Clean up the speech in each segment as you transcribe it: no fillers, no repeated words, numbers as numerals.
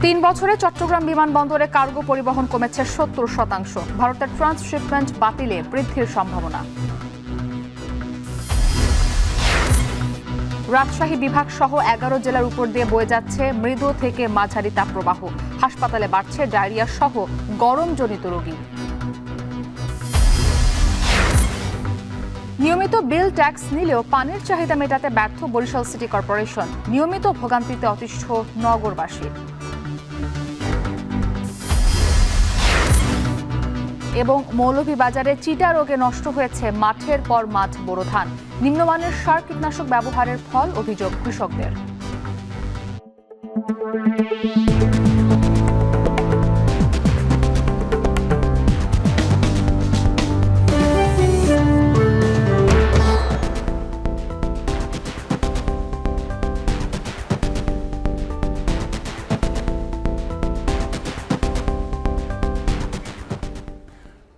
3 বছরে চট্টগ্রাম বিমানবন্দরে কার্গো পরিবহন কমেছে 70%। ভারতের ট্রান্সশিপমেন্ট বাতিলে বৃদ্ধির সম্ভাবনা। রাজশাহী বিভাগ সহ 11 জেলার উপর দিয়ে বয়ে যাচ্ছে মৃদু থেকে মাঝারি তাপপ্রবাহ। হাসপাতালে বাড়ছে ডায়রিয়া সহ গরমজনিত রোগী। নিয়মিত বিল ট্যাক্স নিলেও পানির চাহিদা মেটাতে ব্যর্থ বরিশাল সিটি কর্পোরেশন। নিয়মিত ভোগান্তিতে অতিষ্ঠ নগরবাসী। এবং মৌলভীবাজারে চিটা রোগে নষ্ট হয়েছে মাঠের পর মাঠ বোরো ধান। নিম্নমানের সার কীটনাশক ব্যবহারের ফল অভিযোগ কৃষকদের।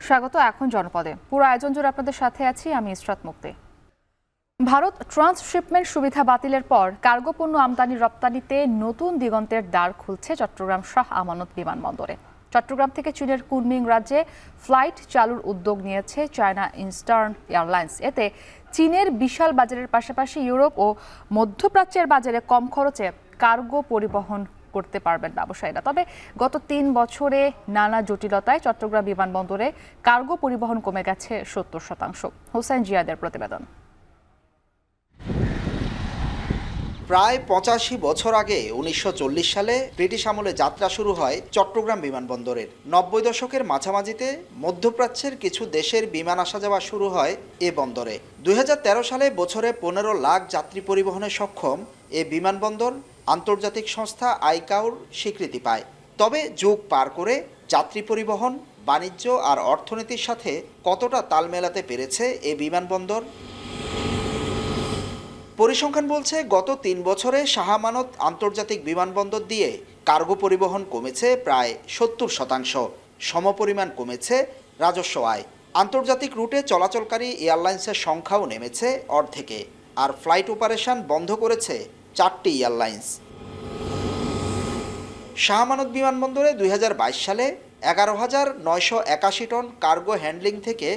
স্বাগত। এখন জনপদে পুরো আয়োজন জুড়ে আপনাদের সাথে আছি আমি ইসরাত মুক্তি। ভারত ট্রান্সশিপমেন্ট সুবিধা বাতিলের পর কার্গো পণ্য আমদানি রপ্তানিতে নতুন দিগন্তের দ্বার খুলছে চট্টগ্রাম শাহ আমানত বিমানবন্দরে। চট্টগ্রাম থেকে চীনের কুনমিং রাজ্যে ফ্লাইট চালুর উদ্যোগ নিয়েছে চায়না ইস্টার্ন এয়ারলাইন্স। এতে চীনের বিশাল বাজারের পাশাপাশি ইউরোপ ও মধ্যপ্রাচ্যের বাজারে কম খরচে কার্গো পরিবহন করতে পারবেন ব্যবসায়ীরা। তবে গত 3 বছরে নানা জটিলতায় চট্টগ্রাম বিমানবন্দরে কার্গো পরিবহন কমে গেছে 70%। হোসেন জিয়াদের প্রতিবেদন। প্রায় 85 বছর আগে 1940 সালে ব্রিটিশ আমলে যাত্রা শুরু হয় চট্টগ্রাম বিমানবন্দরের। 90 দশকের মাঝামাঝিতে মধ্যপ্রাচ্যের কিছু দেশের বিমান আসা যাওয়া শুরু হয় এ বন্দরে। 2013 সালে বছরে 15 লাখ যাত্রী পরিবহনে সক্ষম এ বিমানবন্দর আন্তর্জাতিক সংস্থা আইকাওর স্বীকৃতি পায়। তবে যুগ পার করে যাত্রী পরিবহন, বাণিজ্য আর অর্থনীতির সাথে কতটা তাল মেলাতে পেরেছে এ বিমানবন্দর? পরিসংখ্যান বলছে গত 3 বছরে শাহ আমানত আন্তর্জাতিক বিমানবন্দর দিয়ে কার্গো পরিবহন কমেছে প্রায় 70%। সমপরিমাণ কমেছে রাজস্ব আয়। আন্তর্জাতিক রুটে চলাচলকারী এয়ারলাইন্সের সংখ্যাও নেমেছে অর্ধেকে। আর ফ্লাইট অপারেশন বন্ধ করেছে 4টি এয়ারলাইন্স। শাহ আমানত বিমানবন্দরে 2022 সালে 11,981 টন কার্গো হ্যান্ডলিং থেকে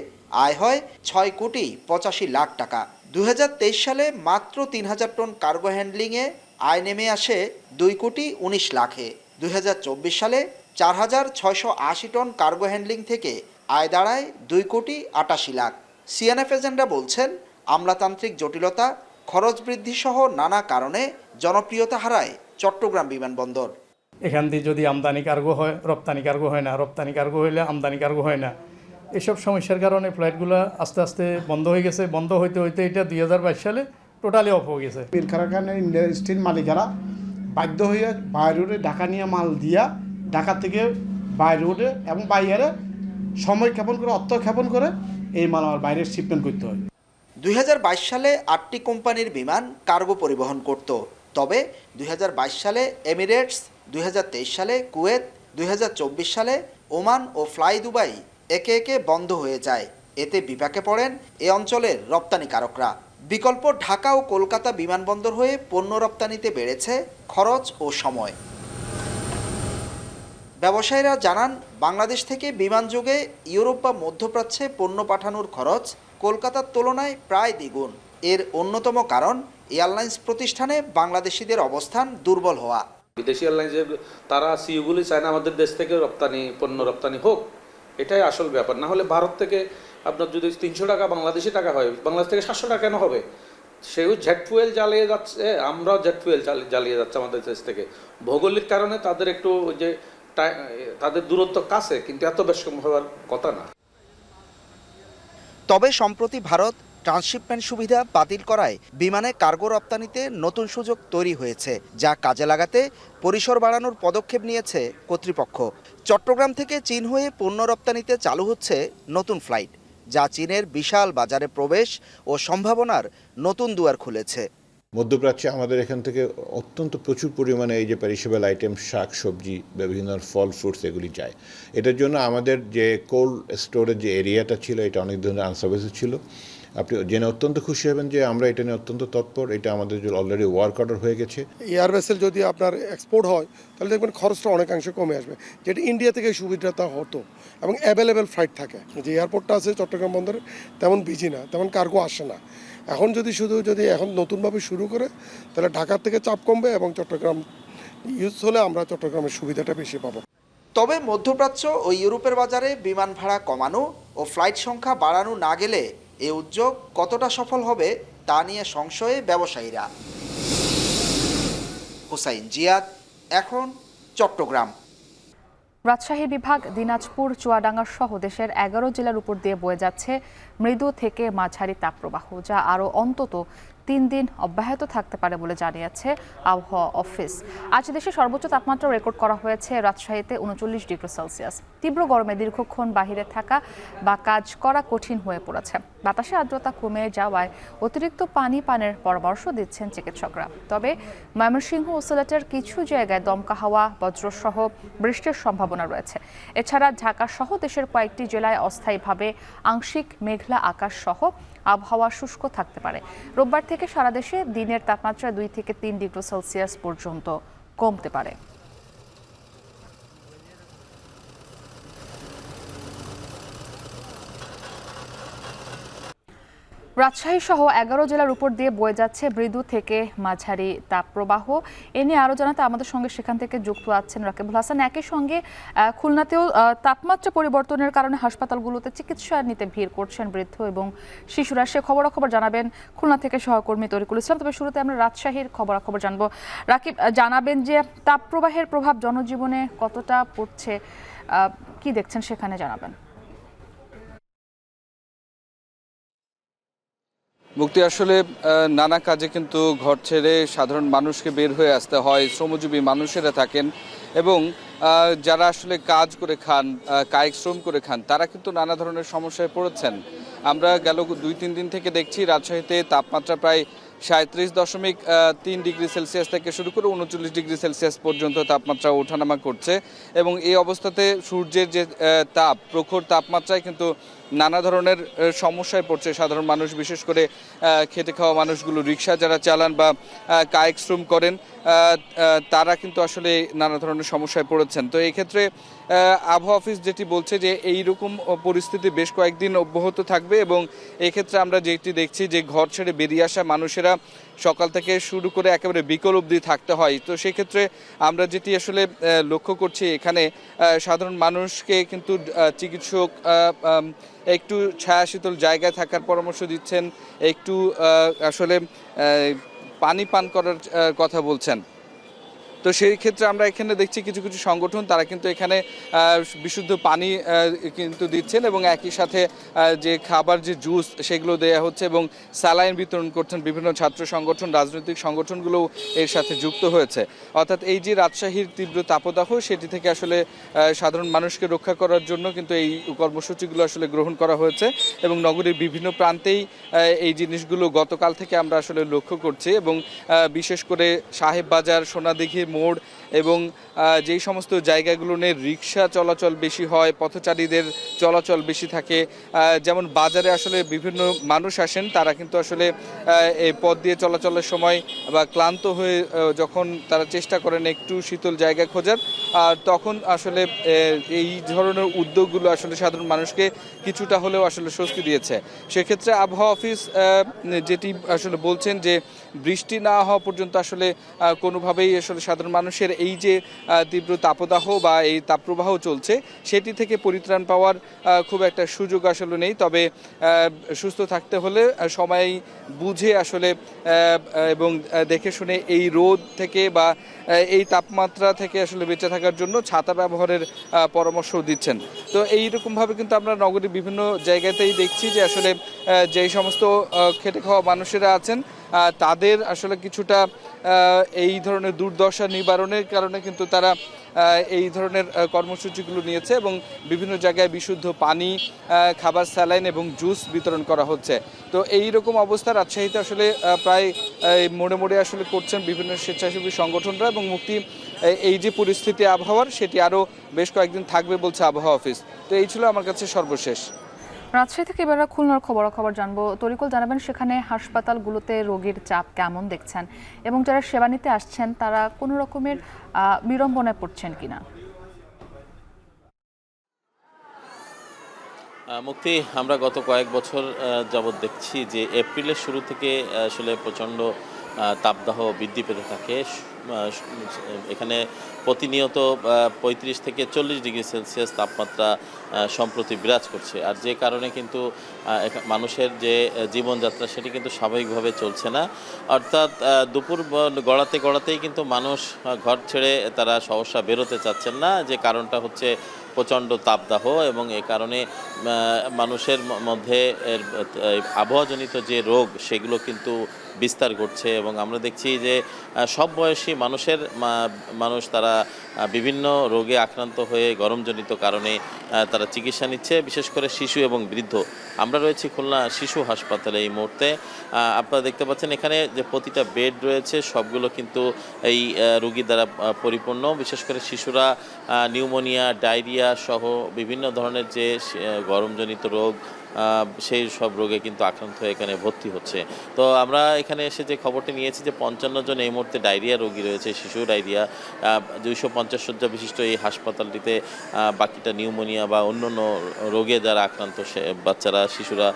আয় হয় 6,85,00,000 টাকা। 2023 সালে মাত্র 3,000 টন কার্গো হ্যান্ডলিংয়ে আয় নেমে আসে 2,19,00,000-এ। 2024 সালে 4,680 টন কার্গো হ্যান্ডলিং থেকে আয় দাঁড়ায় 2,88,00,000। সিএনএফ এজেন্টরা বলছেন আমলাতান্ত্রিক জটিলতা, খরচ বৃদ্ধি সহ নানা কারণে জনপ্রিয়তা হারায় চট্টগ্রাম বিমানবন্দর। এখান দিয়ে যদি আমদানি কার্গো হয়, রপ্তানি কার্গো হয় না, রপ্তানি কার্গো হইলে আমদানি কার্গো হয় না। এসব সমস্যার কারণে ফ্লাইটগুলো আস্তে আস্তে বন্ধ হয়ে গেছে। বন্ধ হইতে হইতে এটা 2022 সালে টোটালি অফ হয়ে গেছে। মিল কারখানার ইন্ডাস্ট্রির মালিকারা বাধ্য হয়ে বাই রোডে ঢাকা নিয়ে মাল দিয়া ঢাকা থেকে বাই রোডে এবং বাইরে সময় ক্ষেপণ করে, অর্থ ক্ষেপণ করে এই মাল আমার বাইরে শিপমেন্ট করতে হয়। 2022 সালে 8টি কোম্পানির বিমান কার্গো পরিবহন করত। তবে 2022 সালে এমিরেটস, 2023 সালে কুয়েত, 2024 সালে ওমান ও ফ্লাই দুবাই একে একে বন্ধ হয়ে যায়। এতে বিপাকে পড়েন এ অঞ্চলের রপ্তানিকারকরা। বিকল্প ঢাকা ও কলকাতা বিমানবন্দর হয়ে পণ্য রপ্তানিতে বেড়েছে খরচ ও সময়। ব্যবসায়ীরা জানান, বাংলাদেশ থেকে বিমানযোগে ইউরোপ বা মধ্যপ্রাচ্যে পণ্য পাঠানোর খরচ কলকাতার তুলনায় প্রায় দ্বিগুণ। এর অন্যতম কারণ এয়ারলাইন্স প্রতিষ্ঠানে বাংলাদেশিদের অবস্থান দুর্বল হওয়া। বিদেশি এয়ারলাইন্সের তারা সিইওগুলি চায় না আমাদের দেশ থেকে পণ্য রপ্তানি হোক। এটাই আসল ব্যাপার। না হলে ভারত থেকে আপনার যদি 300 টাকা বাংলাদেশি টাকা হয়, বাংলাদেশ থেকে 700 টাকা কেন হবে? সেও জেট ফুয়েল জ্বালিয়ে যাচ্ছে, আমরাও জেট ফুয়েল জ্বালিয়ে যাচ্ছে আমাদের দেশ থেকে। ভৌগোলিক কারণে তাদের একটু যে তাদের দূরত্ব কাছে, কিন্তু এত বেশি হওয়ার কথা না। তবে সম্প্রতি ভারত ট্রান্সশিপমেন্ট সুবিধা বাতিল করায় বিমানে কার্গো রপ্তানিতে নতুন সুযোগ তৈরি হয়েছে, যা কাজে লাগাতে পরিসর বাড়ানোর পদক্ষেপ নিয়েছে কর্তৃপক্ষ। চট্টগ্রাম থেকে চীন হয়ে পণ্য রপ্তানিতে চালু হচ্ছে নতুন ফ্লাইট, যা চীনের বিশাল বাজারে প্রবেশ ও সম্ভাবনার নতুন দুয়ার খুলেছে। মধ্যপ্রাচ্যে আমাদের এখান থেকে অত্যন্ত প্রচুর পরিমাণে এই যে পেরিশেবল আইটেম, শাক সবজি, বিভিন্ন ফল ফ্রুটস এগুলি যায়। এটার জন্য আমাদের যে কোল্ড স্টোরেজ যে এরিয়াটা ছিল, এটা অনেক ধরনের আনসার্ভিস ছিল। আপনি জেনে অত্যন্ত খুশি হবেন যে আমরা এটা নিয়ে অত্যন্ত তৎপর। এটা আমাদের অলরেডি ওয়ার্ক অর্ডার হয়ে গেছে। এয়ার ভেসেল যদি আপনার এক্সপোর্ট হয় তাহলে দেখবেন খরচটা অনেকাংশে কমে আসবে, যেটা ইন্ডিয়া থেকে সুবিধাটা হতো এবং অ্যাভেলেবেল ফ্লাইট থাকে। যে এয়ারপোর্টটা আছে চট্টগ্রাম বন্দরে তেমন বিজি না, তেমন কার্গো আসে না। এখন যদি এখন নতুনভাবে শুরু করে তাহলে ঢাকার থেকে চাপ কমবে এবং চট্টগ্রাম ইউজ হলে আমরা চট্টগ্রামের সুবিধাটা বেশি পাবো। তবে মধ্যপ্রাচ্য ও ইউরোপের বাজারে বিমান ভাড়া কমানো ও ফ্লাইট সংখ্যা বাড়ানো না গেলে এই উদ্যোগ কতটা সফল হবে তা নিয়ে সংশয়ে ব্যবসায়ীরা। হুসাইন জিয়াদ, এখন চট্টগ্রাম। রাজশাহী বিভাগ, দিনাজপুর, চুয়াডাঙ্গা সহ দেশের 11 জেলার উপর দিয়ে বয়ে যাচ্ছে মৃদু থেকে মাঝারি তাপপ্রবাহ, যা আরও অন্তত 3 দিন অব্যাহত থাকতে পারে বলে জানিয়েছে আবহাওয়া অফিস। আজ দেশে সর্বোচ্চ তাপমাত্রা রেকর্ড করা হয়েছে রাজশাহীতে 39 ডিগ্রি সেলসিয়াস। তীব্র গরমে দীর্ঘক্ষণ বাহিরে থাকা বা কাজ করা কঠিন হয়ে পড়েছে। বাতাসে আর্দ্রতা কমে যাওয়ায় অতিরিক্ত পানি পানের পরামর্শ দিচ্ছেন চিকিৎসকরা। তবে ময়মনসিংহ ও সিলেটের কিছু জায়গায় দমকা হাওয়া, বজ্রসহ বৃষ্টির সম্ভাবনা রয়েছে। এছাড়া ঢাকা সহ দেশের কয়েকটি জেলায় অস্থায়ীভাবে আংশিক মেঘলা আকাশ সহ আবহাওয়া শুষ্ক থাকতে পারে। রোববার থেকে সারা দেশে দিনের তাপমাত্রা 2 থেকে 3 ডিগ্রি সেলসিয়াস পর্যন্ত কমতে পারে। রাজশাহী সহ 11 জেলার উপর দিয়ে বয়ে যাচ্ছে মৃদু থেকে মাঝারি তাপপ্রবাহ। এ নিয়ে আরও জানাতে আমাদের সঙ্গে সেখান থেকে যুক্ত আছেন রাকিবুল হাসান। একই সঙ্গে খুলনাতেও তাপমাত্রা পরিবর্তনের কারণে হাসপাতালগুলোতে চিকিৎসা নিতে ভিড় করছেন বৃদ্ধ এবং শিশুরা। সে খবরাখবর জানাবেন খুলনা থেকে সহকর্মী তরিকুল ইসলাম। তবে শুরুতে আমরা রাজশাহীর খবরাখবর জানবো। রাকিব, জানাবেন যে তাপপ্রবাহের প্রভাব জনজীবনে কতটা পড়ছে, কি দেখছেন সেখানে জানাবেন। মুক্তি, আসলে নানা কাজে কিন্তু ঘর ছেড়ে সাধারণ মানুষকে বের হয়ে আসতে হয়। শ্রমজীবী মানুষেরা থাকেন এবং যারা আসলে কাজ করে খান, কায়িক শ্রম করে খান, তারা কিন্তু নানা ধরনের সমস্যায় পড়েছেন। আমরা গেল 2-3 দিন থেকে দেখছি রাজশাহীতে তাপমাত্রা প্রায় 37.3 ডিগ্রি সেলসিয়াস থেকে শুরু করে 39 ডিগ্রি সেলসিয়াস পর্যন্ত তাপমাত্রা ওঠানামা করছে। এবং এই অবস্থাতে সূর্যের যে তাপ, প্রখর তাপমাত্রায় কিন্তু নানা ধরনের সমস্যায় পড়ছে সাধারণ মানুষ, বিশেষ করে খেটে খাওয়া মানুষগুলো, রিক্সা যারা চালান বা কায়িক শ্রম করেন, তারা কিন্তু আসলে নানা ধরনের সমস্যায় পড়েছেন। তো এই ক্ষেত্রে আবহাওয়া অফিস যেটি বলছে যে এই রকম পরিস্থিতি বেশ কয়েকদিন অব্যাহত থাকবে এবং এই ক্ষেত্রে আমরা যেটি দেখছি যে ঘর ছেড়ে বেরিয়ে আসা মানুষেরা সকাল থেকে শুরু করে একেবারে বিকেল অবধি থাকতে হয়। তো সেক্ষেত্রে আমরা যেটি আসলে লক্ষ্য করছি, এখানে সাধারণ মানুষকে কিন্তু চিকিৎসক একটু ছায়া শীতল জায়গায় থাকার পরামর্শ দিচ্ছেন, একটু আসলে পানি পান করার কথা বলছেন। তো সেই ক্ষেত্রে আমরা এখানে দেখছি কিছু কিছু সংগঠন তারা কিন্তু এখানে বিশুদ্ধ পানি কিন্তু দিচ্ছেন এবং একই সাথে যে খাবার, যে জুস, সেগুলো দেয়া হচ্ছে এবং স্যালাইন বিতরণ করছেন। বিভিন্ন ছাত্র সংগঠন, রাজনৈতিক সংগঠনগুলোও এর সাথে যুক্ত হয়েছে। অর্থাৎ এই যে রাজশাহীর তীব্র তাপদাহ, সেটি থেকে আসলে সাধারণ মানুষকে রক্ষা করার জন্য কিন্তু এই কর্মসূচিগুলো আসলে গ্রহণ করা হয়েছে এবং নগরীর বিভিন্ন প্রান্তেই এই জিনিসগুলো গতকাল থেকে আমরা আসলে লক্ষ্য করছি এবং বিশেষ করে সাহেব বাজার, সোনাদিঘি মোড় এবং যেই সমস্ত জায়গাগুলো নিয়ে রিক্সা চলাচল বেশি হয়, পথচারীদের চলাচল বেশি থাকে, যেমন বাজারে আসলে বিভিন্ন মানুষ আসেন, তারা কিন্তু আসলে এই পথ দিয়ে চলাচলের সময় বা ক্লান্ত হয়ে যখন তারা চেষ্টা করেন একটু শীতল জায়গা খোঁজার, তখন আসলে এই ধরনের উদ্যোগগুলো আসলে সাধারণ মানুষকে কিছুটা হলেও আসলে স্বস্তি দিয়েছে। সেক্ষেত্রে আবহাওয়া অফিস যেটি আসলে বলছেন যে বৃষ্টি না হওয়া পর্যন্ত আসলে কোনোভাবেই আসলে সাধারণ মানুষের এই যে তীব্র তাপদাহ বা এই তাপপ্রবাহ চলছে, সেটি থেকে পরিত্রাণ পাওয়ার খুব একটা সুযোগ আসলে নেই। তবে সুস্থ থাকতে হলে সময় বুঝে আসলে এবং দেখে শুনে এই রোদ থেকে বা এই তাপমাত্রা থেকে আসলে বেঁচে থাকার জন্য ছাতা ব্যবহারের পরামর্শ দিচ্ছেন। তো এইরকমভাবে কিন্তু আমরা নগরীর বিভিন্ন জায়গাতেই দেখছি যে আসলে যেই সমস্ত খেটে খাওয়া মানুষেরা আছেন, তাদের আসলে কিছুটা এই ধরনের দুর্দশা নিবারণের কারণে কিন্তু তারা এই ধরনের কর্মসূচিগুলো নিয়েছে এবং বিভিন্ন জায়গায় বিশুদ্ধ পানি, খাবার, স্যালাইন এবং জুস বিতরণ করা হচ্ছে। তো এই রকম অবস্থা রাজশাহীতে আসলে প্রায় মোড়ে মোড়ে আসলে করছেন বিভিন্ন স্বেচ্ছাসেবী সংগঠনরা এবং মুক্তি, এই যে পরিস্থিতি আবহাওয়ার, সেটি আরও বেশ কয়েকদিন থাকবে বলছে আবহাওয়া অফিস। তো এই ছিল আমার কাছে সর্বশেষ। রাজশাহী থেকে এবার খুলনার খবরাখবর জানবো। তরিকুল, জানাবেন সেখানে হাসপাতালগুলোতে রোগীর চাপ কেমন দেখছেন এবং যারা সেবা নিতে আসছেন তারা কোনো রকমের বিড়ম্বনায় পড়ছেন কিনা? মুক্তি, আমরা গত কয়েক বছর যাবৎ দেখছি যে এপ্রিলের শুরু থেকে আসলে প্রচণ্ড তাপদাহ বৃদ্ধি পেতে থাকে। এখানে প্রতিনিয়ত 35 থেকে 40 ডিগ্রি সেলসিয়াস তাপমাত্রা সম্প্রতি বিরাজ করছে, আর যে কারণে কিন্তু মানুষের যে জীবনযাত্রা সেটি কিন্তু স্বাভাবিকভাবে চলছে না। অর্থাৎ দুপুর গড়াতেই কিন্তু মানুষ ঘর ছেড়ে তারা সহসা বেরোতে চাচ্ছেন না, যে কারণটা হচ্ছে প্রচণ্ড তাপদাহ, এবং এ কারণে মানুষের মধ্যে আবহাওয়াজনিত যে রোগ সেগুলো কিন্তু বিস্তার ঘটছে। এবং আমরা দেখছি যে সব বয়সী মানুষ তারা বিভিন্ন রোগে আক্রান্ত হয়ে গরমজনিত কারণে তারা চিকিৎসা নিচ্ছে, বিশেষ করে শিশু এবং বৃদ্ধ। আমরা রয়েছি খুলনা শিশু হাসপাতালে এই মুহূর্তে। আপনারা দেখতে পাচ্ছেন এখানে যে প্রতিটা বেড রয়েছে সবগুলো কিন্তু এই রোগী দ্বারা পরিপূর্ণ। বিশেষ করে শিশুরা নিউমোনিয়া, ডায়রিয়া সহ বিভিন্ন ধরনের যে গরমজনিত রোগ সেই সব রোগে কিন্তু আক্রান্ত হয়ে এখানে ভর্তি হচ্ছে। তো আমরা এখানে এসে যে খবরটি নিয়েছি যে 55 জন এই মুহূর্তে ডায়রিয়া রোগী রয়েছে, শিশু ডায়রিয়া। 250 শয্যা বিশিষ্ট এই হাসপাতালটিতে বাকিটা নিউমোনিয়া বা অন্যান্য রোগে যারা আক্রান্ত বাচ্চারা, শিশুরা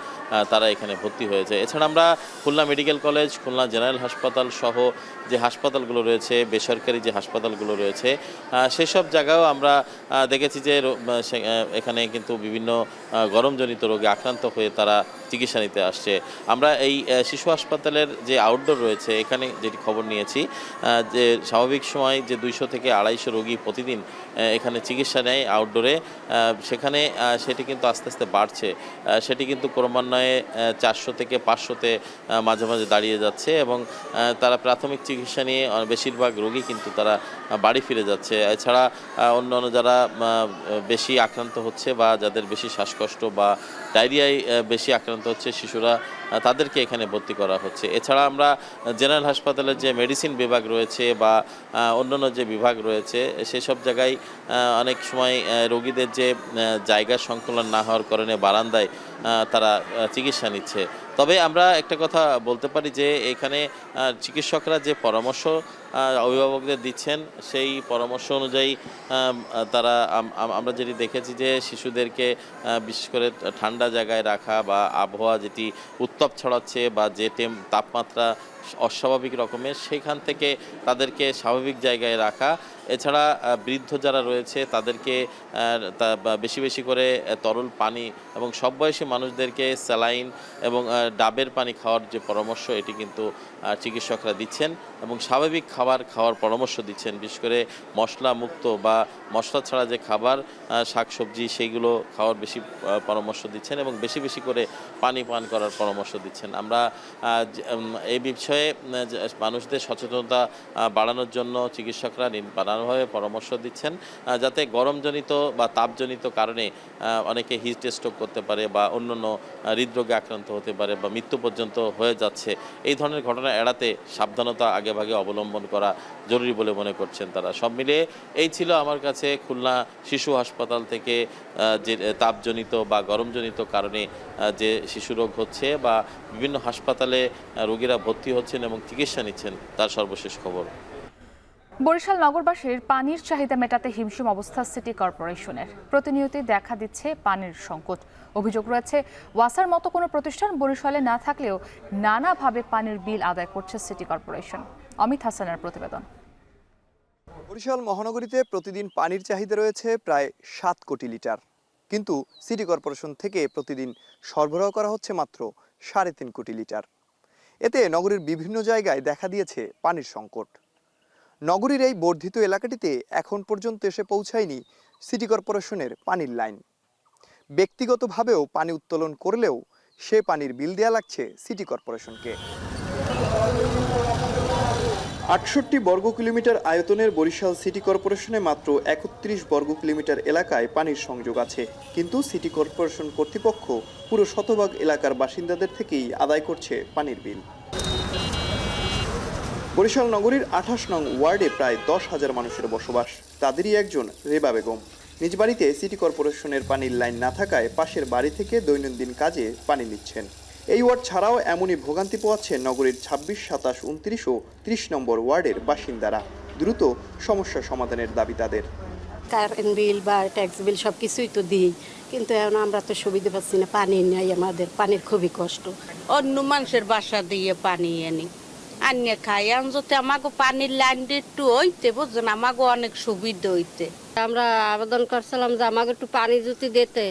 তারা এখানে ভর্তি হয়েছে। এছাড়া আমরা Khulna medical college, Khulna general হাসপাতাল সহ যে হাসপাতালগুলো রয়েছে, বেসরকারি যে হাসপাতালগুলো রয়েছে, সেসব জায়গায়ও আমরা দেখেছি যে এখানে কিন্তু বিভিন্ন গরমজনিত রোগে আক্রান্ত হয়ে তারা চিকিৎসা নিতে আসছে। আমরা এই শিশু হাসপাতালের যে আউটডোর রয়েছে এখানে যেটি খবর নিয়েছি যে স্বাভাবিক সময় যে 200 থেকে 250 রোগী প্রতিদিন এখানে চিকিৎসা নেয় আউটডোরে, সেখানে সেটি কিন্তু আস্তে আস্তে বাড়ছে। সেটি কিন্তু ক্রমান্বয়ে 400 থেকে 500-তে মাঝে মাঝে দাঁড়িয়ে যাচ্ছে, এবং তারা প্রাথমিক চিকিৎসা নিয়ে বেশিরভাগ রোগী কিন্তু তারা বাড়ি ফিরে যাচ্ছে। এছাড়া অন্যান্য যারা বেশি আক্রান্ত হচ্ছে বা যাদের বেশি শ্বাসকষ্ট বা ডায়রিয়ায় বেশি আক্রান্ত হচ্ছে শিশুরা, তাদেরকে এখানে ভর্তি করা হচ্ছে। এছাড়া আমরা জেনারেল হাসপাতালের যে মেডিসিন বিভাগ রয়েছে বা অন্যান্য যে বিভাগ রয়েছে সেসব জায়গায় অনেক সময় রোগীদের যে জায়গা সংকুলন না হওয়ার কারণে বারান্দায় তারা চিকিৎসা নিচ্ছে। তবে আমরা একটা কথা বলতে পারি যে এখানে চিকিৎসকরা যে পরামর্শ অভিভাবকদের দিচ্ছেন সেই পরামর্শ অনুযায়ী তারা আমরা যেটি দেখেছি যে শিশুদেরকে বিশেষ করে ঠান্ডা জায়গায় রাখা বা আবহাওয়া যেটি উত্তাপ ছড়াচ্ছে বা যে তাপমাত্রা অস্বাভাবিক রকমের, সেখান থেকে তাদেরকে স্বাভাবিক জায়গায় রাখা। এছাড়া বৃদ্ধ যারা রয়েছে তাদেরকে বেশি বেশি করে তরল পানি এবং সব বয়সী মানুষদেরকে স্যালাইন এবং ডাবের পানি খাওয়ার যে পরামর্শ এটি কিন্তু চিকিৎসকরা দিচ্ছেন, এবং স্বাভাবিক খাবার খাওয়ার পরামর্শ দিচ্ছেন। বিশেষ করে মশলা মুক্ত বা মশলা ছাড়া যে খাবার, শাকসবজি, সেইগুলো খাওয়ার বেশি পরামর্শ দিচ্ছেন, এবং বেশি বেশি করে পানি পান করার পরামর্শ দিচ্ছেন। আমরা এই বিষয়ে মানুষদের সচেতনতা বাড়ানোর জন্য চিকিৎসকরা নানাভাবে পরামর্শ দিচ্ছেন, যাতে গরমজনিত বা তাপজনিত কারণে অনেকে হিট স্ট্রোক করতে পারে বা অন্যান্য হৃদরোগে আক্রান্ত হতে পারে বা মৃত্যু পর্যন্ত হয়ে যাচ্ছে। এই ধরনের ঘটনা এড়াতে সাবধানতা আগেভাগে অবলম্বন করা জরুরি বলে মনে করছেন তারা। সব মিলিয়ে এই ছিল আমার কাছে খুলনা শিশু হাসপাতাল থেকে যে তাপজনিত বা গরমজনিত কারণে যে শিশু রোগ হচ্ছে বা বিভিন্ন হাসপাতালে রোগীরা ভর্তি হচ্ছেন এবং চিকিৎসা নিচ্ছেন তার সর্বশেষ খবর। বরিশাল নগরবাসীর পানির চাহিদা মেটাতে হিমশিম অবস্থা সিটি কর্পোরেশনের। প্রতিনিয়তই দেখা দিচ্ছে পানির সংকট। অভিযোগ রয়েছে ওয়াসার মতো কোনো প্রতিষ্ঠান বরিশালে না থাকলেও নানাভাবে পানির বিল আদায় করছে সিটি কর্পোরেশন। অমিত হাসানের প্রতিবেদন। বরিশাল মহানগরীতে প্রতিদিন পানির চাহিদা রয়েছে প্রায় 7 কোটি লিটার, কিন্তু সিটি কর্পোরেশন থেকে প্রতিদিন সরবরাহ করা হচ্ছে মাত্র 3.5 কোটি লিটার। এতে নগরীর বিভিন্ন জায়গায় দেখা দিয়েছে পানির সংকট। নগরীর এই বর্ধিত এলাকাটিতে এখন পর্যন্ত এসে পৌঁছায়নি সিটি কর্পোরেশনের পানির লাইন। ব্যক্তিগতভাবেও পানি উত্তোলন করলেও সে পানির বিল দেয়া লাগছে সিটি কর্পোরেশনকে। 68 বর্গ কিলোমিটার আয়তনের বরিশাল সিটি কর্পোরেশনে মাত্র 31 বর্গ কিলোমিটার এলাকায় পানির সংযোগ আছে, কিন্তু সিটি কর্পোরেশন কর্তৃপক্ষ পুরো শতভাগ এলাকার বাসিন্দাদের থেকেই আদায় করছে পানির বিল। বরিশাল নগরীর 28 নং ওয়ার্ডে প্রায় 10,000 মানুষের বসবাস। তাদেরই একজন রেবা বেগম। নিজ বাড়িতে সিটি কর্পোরেশনের পানির লাইন না থাকায় পাশের বাড়ি থেকে দৈনন্দিন কাজে পানি নিচ্ছেন। এই ওয়ার্ড ছাড়াও এমনই ভোগান্তি পোয়াচ্ছে নগরীর ২৬, ২৭, ২৯ ও ৩০ নম্বর ওয়ার্ডের বাসিন্দারা। দ্রুত সমস্যা সমাধানের দাবি তাদের। কারেন্ট বিল বা ট্যাক্স বিল সব কিছুই তো দিই, কিন্তু এখন আমরা তো সুবিধা পাচ্ছি না, পানি নেই, আমাদের পানির খুবই কষ্ট। অন্য মানুষের বাসা দিয়ে পানি এনে আনিয়ে খাই, এখন যদি আমাকে পানির লাইন একটু হইতে বুঝছেন, আমাকে অনেক সুবিধা হইতে। আমরা আবেদন করছিলাম যে আমাকে একটু পানি যদি দিতে,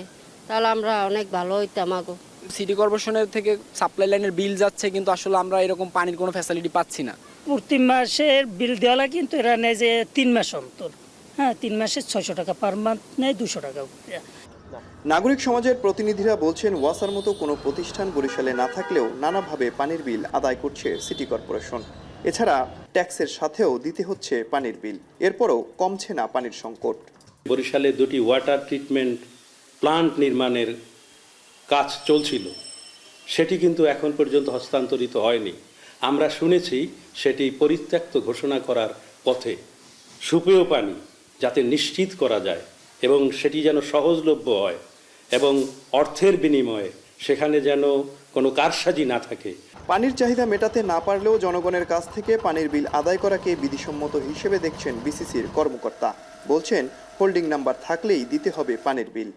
তাহলে আমরা অনেক ভালো হইতো। আমাকে সিটি কর্পোরেশনের থেকে সাপ্লাই লাইনের বিল যাচ্ছে, কিন্তু আসলে আমরা এরকম পানির কোনো ফ্যাসিলিটি পাচ্ছি না। প্রতি মাসের বিল দেওয়া লাগে, কিন্তু এরা নেয় যে ৩ মাস অন্তর। হ্যাঁ, 3 মাসে ৬০০ টাকা পার মান্থ নেয়, ২০০ টাকা। নাগরিক সমাজের প্রতিনিধিরা বলছেন, ওয়াসার মতো কোনো প্রতিষ্ঠান বরিশালে না থাকলেও নানাভাবে পানির বিল আদায় করছে সিটি কর্পোরেশন। এছাড়া ট্যাক্সের সাথেও দিতে হচ্ছে পানির বিল, এরপরও কমছে না পানির সংকট। বরিশালে 2টি ওয়াটার ট্রিটমেন্ট প্লান্ট নির্মাণের কাজ চলছিল, সেটি কিন্তু এখন পর্যন্ত হস্তান্তরিত হয়নি। আমরা শুনেছি সেটি পরিত্যক্ত ঘোষণা করার পথে। সুপেয় পানি যাতে নিশ্চিত করা যায় এবং সেটি যেন সহজলভ্য হয় এবং অর্থের বিনিময়ে সেখানে যেন কোনো কারসাজি না থাকে। পানির চাহিদা মেটাতে না পারলেও জনগণের কাছ থেকে পানির বিল আদায় করাকে বিধিসম্মত হিসেবে দেখছেন বিসিসির কর্মকর্তা। বলছেন, হোল্ডিং নাম্বার থাকলেই দিতে হবে পানির বিল।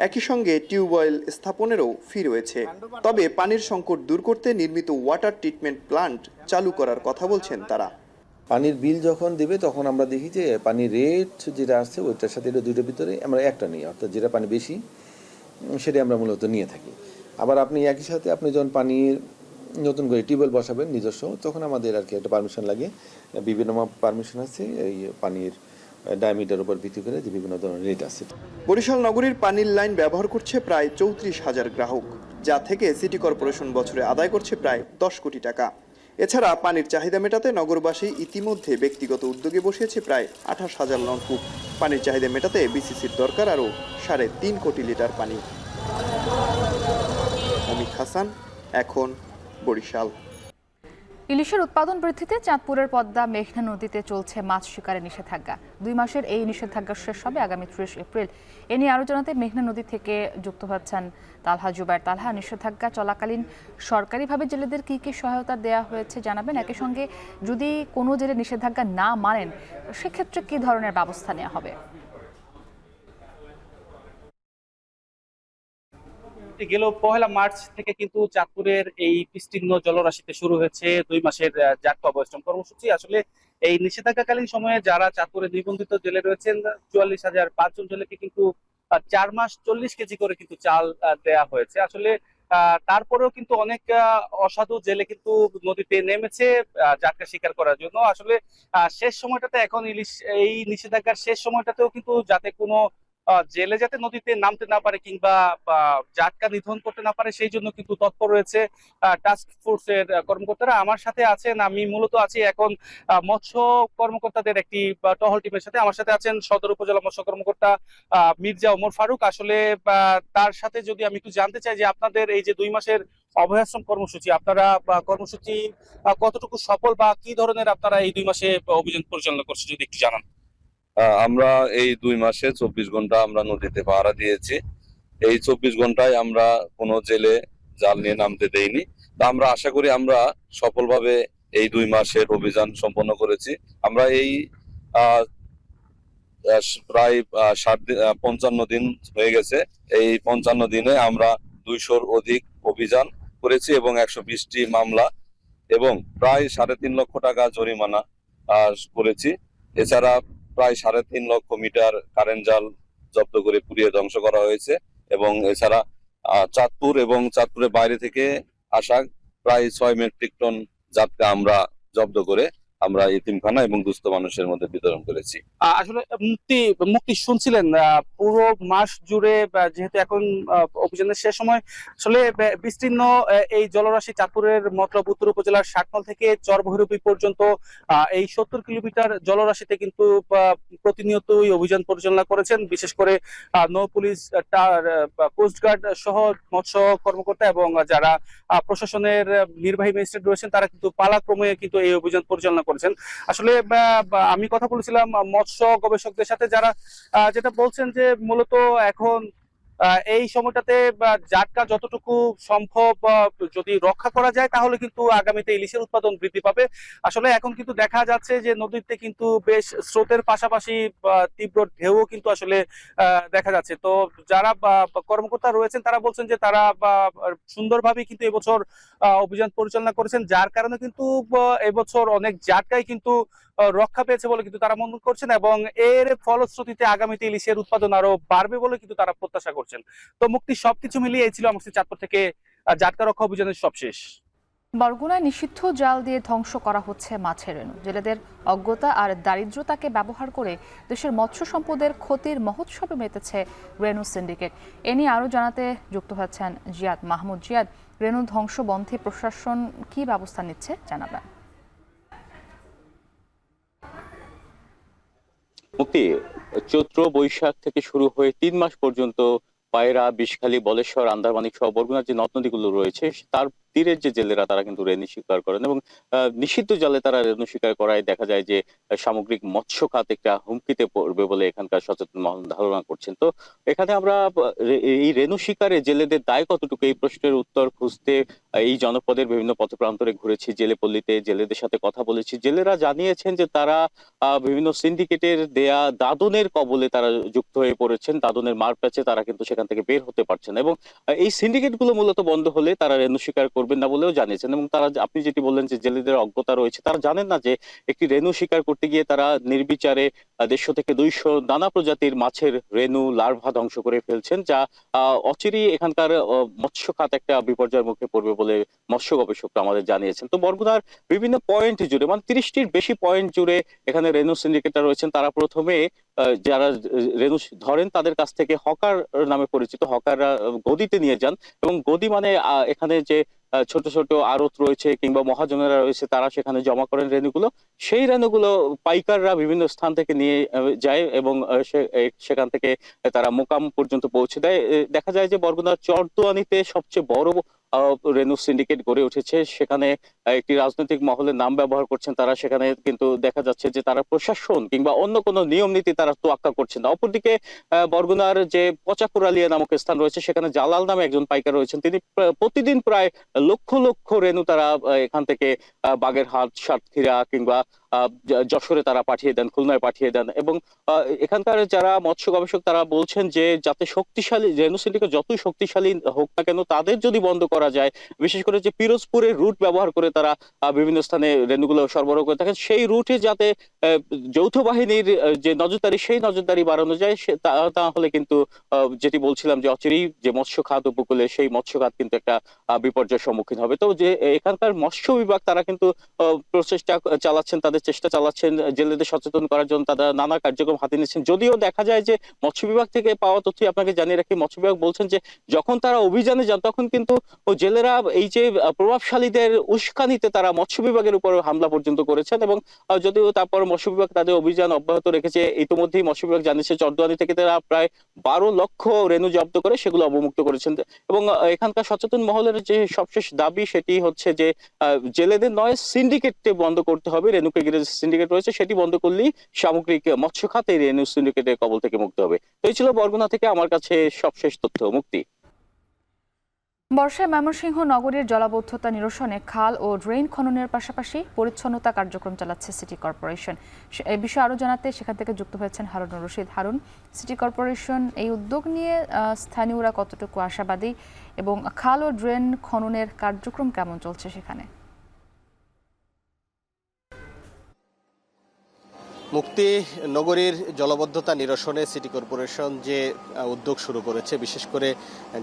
একই সঙ্গে টিউবওয়েল স্থাপনেরও ফি রয়েছে। তবে পানির সংকট দূর করতে নির্মিত ওয়াটার ট্রিটমেন্ট প্লান্ট চালু করার কথা বলছেন তারা। পানির বিল যখন দেবে তখন আমরা দেখি যে পানির রেট যেটা আছে ওইটার সাথে এটা দুইটার ভিতরে আমরা একটা নিই, অর্থাৎ যেটা পানি বেশি সেটা আমরা মূলত নিয়ে থাকি। আবার আপনি একই সাথে আপনি যখন পানির নতুন করে টিউবওয়েল বসাবেন নিজস্ব, তখন আমাদের আর কি একটা পারমিশন লাগে, বিভিন্ন পারমিশন আছে এই পানির ডায়ামিটার উপর ভিত্তি করে যে বিভিন্ন ধরনের রেট আছে। বরিশাল নগরীর পানির লাইন ব্যবহার করছে প্রায় ৩৪,০০০ গ্রাহক, যা থেকে সিটি কর্পোরেশন বছরে আদায় করছে প্রায় ১০ কোটি টাকা। এছাড়া পানির চাহিদা মেটাতে নগরবাসী ইতিমধ্যে ব্যক্তিগত উদ্যোগে বসিয়েছে প্রায় ২৮,০০০ নলকূপ। পানির চাহিদা মেটাতে বিসিসির দরকার আরও ৩.৫ কোটি লিটার পানি। অমিত হাসান, এখন, বরিশাল। ইলিশের উৎপাদন বৃদ্ধিতে চাঁদপুরের পদ্মা মেঘনা নদীতে চলছে মাছ শিকারে নিষেধাজ্ঞা। ২ মাসের এই নিষেধাজ্ঞা শেষ হবে আগামী ৩০ এপ্রিল। এ নিয়ে আরও জানাতে মেঘনা নদী থেকে যুক্ত হচ্ছেন তালহা জুবায়ের। তালহা, নিষেধাজ্ঞা চলাকালীন সরকারিভাবে জেলেদের কী কী সহায়তা দেওয়া হয়েছে জানাবেন। একই সঙ্গে যদি কোনো জেলে নিষেধাজ্ঞা না মানেন সেক্ষেত্রে কী ধরনের ব্যবস্থা নেওয়া হবে? গেল ১ মার্চ থেকে কিন্তু চাঁদপুরের এই বিস্তীর্ণ জলরাশিতে শুরু হয়েছে ২ মাসের জাটকা অবস্থান কর্মসূচি। আসলে এই নিষেধাজ্ঞাকালীন সময়ে যারা চাঁদপুরে নিবন্ধিত জেলে রয়েছেন ৪৪,০০০ জন জেলেকে কিন্তু ৪ মাস ৪০ কেজি করে কিন্তু চাল দেয়া হয়েছে। আসলে তারপরেও কিন্তু অনেক অসাধু জেলে কিন্তু নদীতে নেমেছে জাটকা শিকার করার জন্য। আসলে শেষ সময়টাতে এখন ইলিশ এই নিষেধাজ্ঞার শেষ সময়টাতেও কিন্তু যাতে কোনো জেলে যাতে নদীতে নামতে না পারে কিংবা জাটকা নিধন করতে না পারে সেই জন্য কিন্তু তৎপর রয়েছে টাস্ক ফোর্সের কর্মকর্তারা। আমার সাথে আছেন, আমি মূলত আছি এখন মৎস্য কর্মকর্তাদের একটি টহল টিমের সাথে। আমার সাথে আছেন সদর উপজেলা মৎস্য কর্মকর্তা মির্জা ওমর ফারুক। আসলে তার সাথে যদি আমি একটু জানতে চাই যে আপনাদের এই যে ২ মাসের অভয়াশ্রম কর্মসূচি, আপনারা কর্মসূচি কতটুকু সফল বা কি ধরনের আপনারা এই ২ মাসে অভিযান পরিচালনা করছেন যদি একটু জানান। আমরা এই ২ মাসে ২৪ ঘন্টা আমরা নদীতে পাহারা দিয়েছি। এই ২৪ ঘন্টায় আমরা কোনো জেলে জাল নিয়ে নামতে দেইনি। তা আমরা আশা করি আমরা সফলভাবে এই ২ মাসের অভিযান সম্পন্ন করেছি। আমরা এই প্রায় ৫৫ দিন হয়ে গেছে। এই ৫৫ দিনে আমরা ২০০-র অধিক অভিযান করেছি এবং ১২০টি মামলা এবং প্রায় ৩.৫ লক্ষ টাকা জরিমানা করেছি। এছাড়া প্রায় ৩.৫ লক্ষ মিটার কারেন্ট জাল জব্দ করে পুড়িয়ে ধ্বংস করা হয়েছে এবং এছাড়া চাঁদপুর এবং চাঁদপুরের বাইরে থেকে আসা প্রায় ৬ মেট্রিক টন জাটকা আমরা জব্দ করে আমরা এতিমখানা এবং দুস্থ মানুষের মধ্যে বিতরণ করেছি। আসলে মুক্তি শুনছিলেন পুরো মাস জুড়ে, যেহেতু এখন অভিযানের শেষ সময়, আসলে বিস্তীর্ণ এই জলরাশি চাঁদপুরের মতলব উত্তর উপজেলার ষাটমল থেকে চরভৈরবী পর্যন্ত এই ৭০ কিলোমিটার জলরাশিতে কিন্তু প্রতিনিয়তই অভিযান পরিচালনা করেছেন বিশেষ করে নৌ পুলিশ, কোস্টগার্ড সহ মৎস্য কর্মকর্তা এবং যারা প্রশাসনের নির্বাহী ম্যাজিস্ট্রেট রয়েছেন তারা কিন্তু পালাক্রমে কিন্তু এই অভিযান পরিচালনা করেছেন। আসলে আমি কথা বলেছিলাম মৎস্য গবেষকদের সাথে, যারা যেটা বলছেন যে মূলত এখন এই সময়টাতে জাটকা যতটুকু সম্ভব যদি রক্ষা করা যায় তাহলে কিন্তু আগামীতে ইলিশের উৎপাদন বৃদ্ধি পাবে। আসলে এখন কিন্তু দেখা যাচ্ছে যে নদীতে কিন্তু বেশ স্রোতের পাশাপাশি তীব্র ঢেউও কিন্তু আসলে দেখা যাচ্ছে। তো যারা কর্মকর্তা রয়েছেন তারা বলছেন যে তারা সুন্দরভাবে কিন্তু এবছর অভিযান পরিচালনা করেছেন, যার কারণে কিন্তু এবছর অনেক জাটকাই কিন্তু রক্ষা পেয়েছে বলে কিন্তু তারা মনে করছেন, এবং এর ফলশ্রুতিতে আগামীতে ইলিশের উৎপাদন আরো বাড়বে বলে কিন্তু তারা প্রত্যাশা করছেন। তো মুক্তি, সবকিছু মিলিয়ে এই ছিল আমার চাঁদপুর থেকে জাটকা রক্ষা অভিযানের সবশেষ। বরগুনায় নিষিদ্ধ জাল দিয়ে ধ্বংস করা হচ্ছে মাছের রেণু। জেলেদের অজ্ঞতা আর দারিদ্রতাকে ব্যবহার করে দেশের মৎস্য সম্পদের ক্ষতির মহোৎসবে মেতেছে রেণু সিন্ডিকেট। এ নিয়ে আরও জানাতে যুক্ত হচ্ছেন জিয়াদ মাহমুদ। জিয়াদ, রেণু ধ্বংস বন্ধে প্রশাসন কি ব্যবস্থা নিচ্ছে জানাবেন? মুক্তি, চৈত্র বৈশাখ থেকে শুরু হয়ে ৩ মাস পর্যন্ত পায়রা, বিষখালী, বলেশ্বর, আন্দারমানিক সহ বরগুনার যে নদ নদীগুলো রয়েছে তার তীরের যে জেলেরা তারা কিন্তু রেণু শিকার করেন, এবং নিষিদ্ধ জালে তারা রেণু শিকার করায় দেখা যায় যে সামগ্রিক মৎস্য খাত একটা হুমকিতে পড়বে বলে এখানকার সচেতন মহল ধারণা করছেন। তো এখানে আমরা এই রেণু শিকারে জেলেদের দায় কতটুকু, এই প্রশ্নের উত্তর খুঁজতে এই জনপদের বিভিন্ন পথপ্রান্তরে ঘুরেছি, জেলেপল্লীতে জেলেদের সাথে কথা বলেছি। জেলেরা জানিয়েছেন যে তারা বিভিন্ন সিন্ডিকেটের দেয়া দাদনের কবলে তারা যুক্ত হয়ে পড়েছেন, দাদনের মার প্যাচে তারা কিন্তু সেখান থেকে বের হতে পারছেন, এবং এই সিন্ডিকেট গুলো মূলত বন্ধ হলে তারা রেণু শিকার করবেন না বলেও জানিয়েছেন। এবং তারা, আপনি যেটি বললেন যে জেলেদের অজ্ঞতা রয়েছে, তারা জানেন না যে একটি রেণু শিকার করতে গিয়ে তারা নির্বিচারে 150 থেকে 200 নানা প্রজাতির মাছের রেণু লার্ভা ধ্বংস করে ফেলছেন, যা অচিরেই এখানকার মৎস্য খাত একটা বিপর্যয়ের মুখে পড়বে বলে মৎস্য গবেষকরা আমাদের জানিয়েছেন। তো বরগুনার বিভিন্ন পয়েন্ট জুড়ে, মানে 30টির বেশি পয়েন্ট জুড়ে এখানে রেণু সিন্ডিকেটরা রয়েছেন। তারা প্রথমে যারা রেণু ধরেন তাদের কাছ থেকে হকার নামে পরিচিত হকাররা গদিতে নিয়ে যান, এবং গদি মানে এখানে যে ছোট ছোট আড়ত রয়েছে কিংবা মহাজনেরা রয়েছে তারা সেখানে জমা করেন রেণুগুলো। সেই রেণুগুলো পাইকাররা বিভিন্ন স্থান থেকে নিয়ে যায় এবং সেখান থেকে তারা মোকাম পর্যন্ত পৌঁছে দেয়। দেখা যায় যে বরগুনার চরদুয়ানিতে সবচেয়ে বড় রেণু সিন্ডিকেট গড়ে উঠেছে। সেখানে একটি রাজনৈতিক মহলের নাম ব্যবহার করছেন তারা, সেখানে কিন্তু দেখা যাচ্ছে যে তারা প্রশাসন কিংবা অন্য কোনো নিয়ম নীতি তারা তোয়াক্কা করছেন না। অপরদিকে বরগুনার যে পচাকুরালিয়া নামক স্থান রয়েছে সেখানে জালাল নামে একজন পাইকার রয়েছেন, তিনি প্রতিদিন প্রায় লক্ষ লক্ষ রেণু তারা এখান থেকে বাগেরহাট, সাতক্ষীরা কিংবা যশোরে তারা পাঠিয়ে দেন, খুলনায় পাঠিয়ে দেন। এবং এখানকার যারা মৎস্য গবেষক তারা বলছেন যে যাতে শক্তিশালী রেণু সিন্ডিকেট যতই শক্তিশালী হোক না কেন, তাদের যদি বন্ধ করা যায়, বিশেষ করে যে পিরোজপুরের রুট ব্যবহার করে তারা বিভিন্ন স্থানে রেণুগুলো সরবরাহ করে থাকেন, সেই রুটে যাতে যৌথ বাহিনীর যে নজরদারি সেই নজরদারি বাড়ানো যায়, তাহলে কিন্তু যেটি বলছিলাম যে অচিরেই যে মৎস্য খাত উপকূলে সেই মৎস্য খাত কিন্তু একটা বিপর্যয়ের সম্মুখীন হবে। তো যে এখানকার মৎস্য বিভাগ তারা কিন্তু প্রচেষ্টা চালাচ্ছেন, তাদের চেষ্টা চালাচ্ছেন জেলেদের সচেতন করার জন্য, তারা নানা কার্যক্রম হাতে নিচ্ছেন। যদিও দেখা যায় যে মৎস্য বিভাগ থেকে পাওয়া তথ্য আপনাকে জানিয়ে রাখি, মৎস্য বিভাগ বলছেন যে যখন তারা অভিযানে যান তখন কিন্তু জেলেরা এই যে প্রভাবশালীদের উস্কানিতে তারা মৎস্য বিভাগের উপর হামলা পর্যন্ত করেছেন, এবং যদিও তারপর মৎস্য বিভাগ তাদের অভিযান অব্যাহত রেখেছে। ইতিমধ্যেই মৎস্য বিভাগ জানিয়েছে চরদুয়ানি থেকে তারা প্রায় 12 লক্ষ রেণু জব্দ করে সেগুলো অবমুক্ত করেছেন। এবং এখানকার সচেতন মহলের যে সবশেষ দাবি সেটি হচ্ছে যে জেলেদের নয়, সিন্ডিকেটকে বন্ধ করতে হবে। রেণুকে ঘিরে যে সিন্ডিকেট রয়েছে সেটি বন্ধ করলেই সামগ্রিক মৎস্য খাতে রেণু সিন্ডিকেটের কবল থেকে মুক্ত হবে। তো এই ছিল বরগুনা থেকে আমার কাছে সবশেষ তথ্য। মুক্তি। বর্ষায় ময়মনসিংহ নগরীর জলাবদ্ধতা নিরসনে খাল ও ড্রেন খননের পাশাপাশি পরিচ্ছন্নতা কার্যক্রম চালাচ্ছে সিটি কর্পোরেশন। এই বিষয়ে আরও জানাতে সেখান থেকে যুক্ত হয়েছেন হারুনুর রশিদ। হারুন, সিটি কর্পোরেশন এই উদ্যোগ নিয়ে স্থানীয়রা কতটুকু আশাবাদী এবং খাল ও ড্রেন খননের কার্যক্রম কেমন চলছে সেখানে? মুক্তি, নগরীর জলাবদ্ধতা নিরসনে সিটি কর্পোরেশন যে উদ্যোগ শুরু করেছে, বিশেষ করে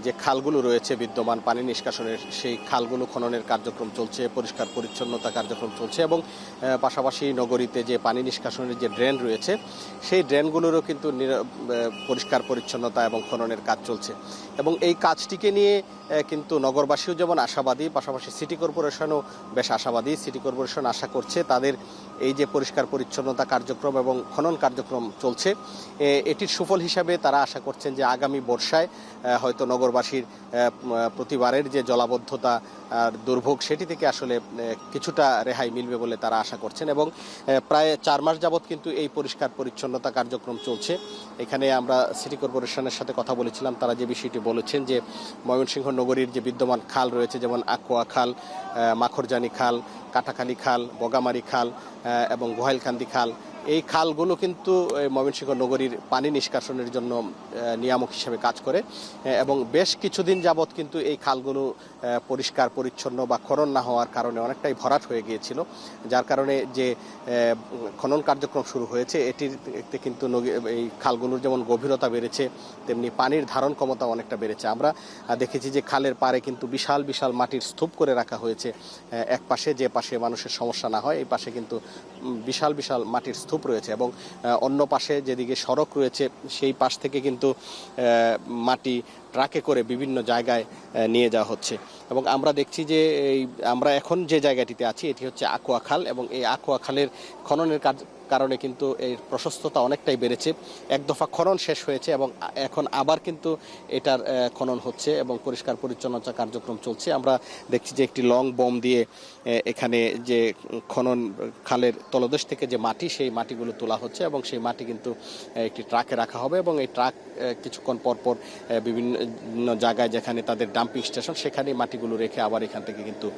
যে খালগুলো রয়েছে বিদ্যমান পানি নিষ্কাশনের, সেই খালগুলো খননের কার্যক্রম চলছে, পরিষ্কার পরিচ্ছন্নতা কার্যক্রম চলছে, এবং পাশাপাশি নগরীতে যে পানি নিষ্কাশনের যে ড্রেন রয়েছে সেই ড্রেনগুলোরও কিন্তু পরিষ্কার পরিচ্ছন্নতা এবং খননের কাজ চলছে। এবং এই কাজটিকে নিয়ে কিন্তু নগরবাসীও যেমন আশাবাদী, পাশাপাশি সিটি কর্পোরেশনও বেশ আশাবাদী। সিটি কর্পোরেশন আশা করছে তাদের এই যে পরিষ্কার পরিচ্ছন্নতা কার্যক্রম এবং খনন কার্যক্রম চলছে, এটির সুফল হিসাবে তারা আশা করছেন যে আগামী বর্ষায় হয়তো নগরবাসীর প্রতিবারের যে জলাবদ্ধতা আর দুর্ভোগ সেটি থেকে আসলে কিছুটা রেহাই মিলবে বলে তারা আশা করছেন। এবং প্রায় 4 মাস যাবৎ কিন্তু এই পরিষ্কার পরিচ্ছন্নতা কার্যক্রম চলছে। এখানে আমরা সিটি কর্পোরেশনের সাথে কথা বলেছিলাম, তারা যে বিষয়টি বলেছেন যে ময়মনসিংহ নগরীর যে বিদ্যমান খাল রয়েছে, যেমন আকুয়া খাল, মাখরজানি খাল, কাটাখালী খাল, বগামারি খাল এবং গোহাইলকান্দি খাল, এই খালগুলো কিন্তু ময়মনসিংহ নগরীর পানি নিষ্কাশনের জন্য নিয়ামক হিসেবে কাজ করে এবং বেশ কিছুদিন যাবৎ কিন্তু এই খালগুলো পরিষ্কার পরিচ্ছন্ন বা খনন না হওয়ার কারণে অনেকটাই ভরাট হয়ে গিয়েছিল, যার কারণে যে খনন কার্যক্রম শুরু হয়েছে এটিতে কিন্তু এই খালগুলোর যেমন গভীরতা বেড়েছে তেমনি পানির ধারণ ক্ষমতা অনেকটা বেড়েছে। আমরা দেখেছি যে খালের পাড়ে কিন্তু বিশাল বিশাল মাটির স্তূপ করে রাখা হয়েছে, এক পাশে যে পাশে মানুষের সমস্যা না হয় এই পাশে কিন্তু বিশাল বিশাল মাটির স্তূপ রয়েছে এবং অন্য পাশে যেদিকে সড়ক রয়েছে সেই পাশ থেকে কিন্তু মাটি ট্রাকে করে বিভিন্ন জায়গায় নিয়ে যাওয়া হচ্ছে। এবং আমরা দেখছি যে আমরা এখন যে জায়গাটিতে আছি এটি হচ্ছে আকুয়া খাল এবং এই আকুয়া খালের খননের কারণে কিন্তু এর প্রশস্ততা অনেকটাই বেড়েছে। এক দফা খনন শেষ হয়েছে এবং এখন আবার কিন্তু এটার খনন হচ্ছে এবং পরিষ্কার পরিচ্ছন্নতা কার্যক্রম চলছে। আমরা দেখছি যে একটি লং বম দিয়ে এখানে যে খনন খালের তলদেশ থেকে যে মাটি সেই মাটিগুলো তোলা হচ্ছে এবং সেই মাটি কিন্তু একটি ট্রাকে রাখা হবে এবং এই ট্রাক কিছুক্ষণ পর পর বিভিন্ন জায়গায় যেখানে তাদের ডাম্পিং স্টেশন সেখানে মাটিগুলো রেখে আবার এখান থেকে কিন্তু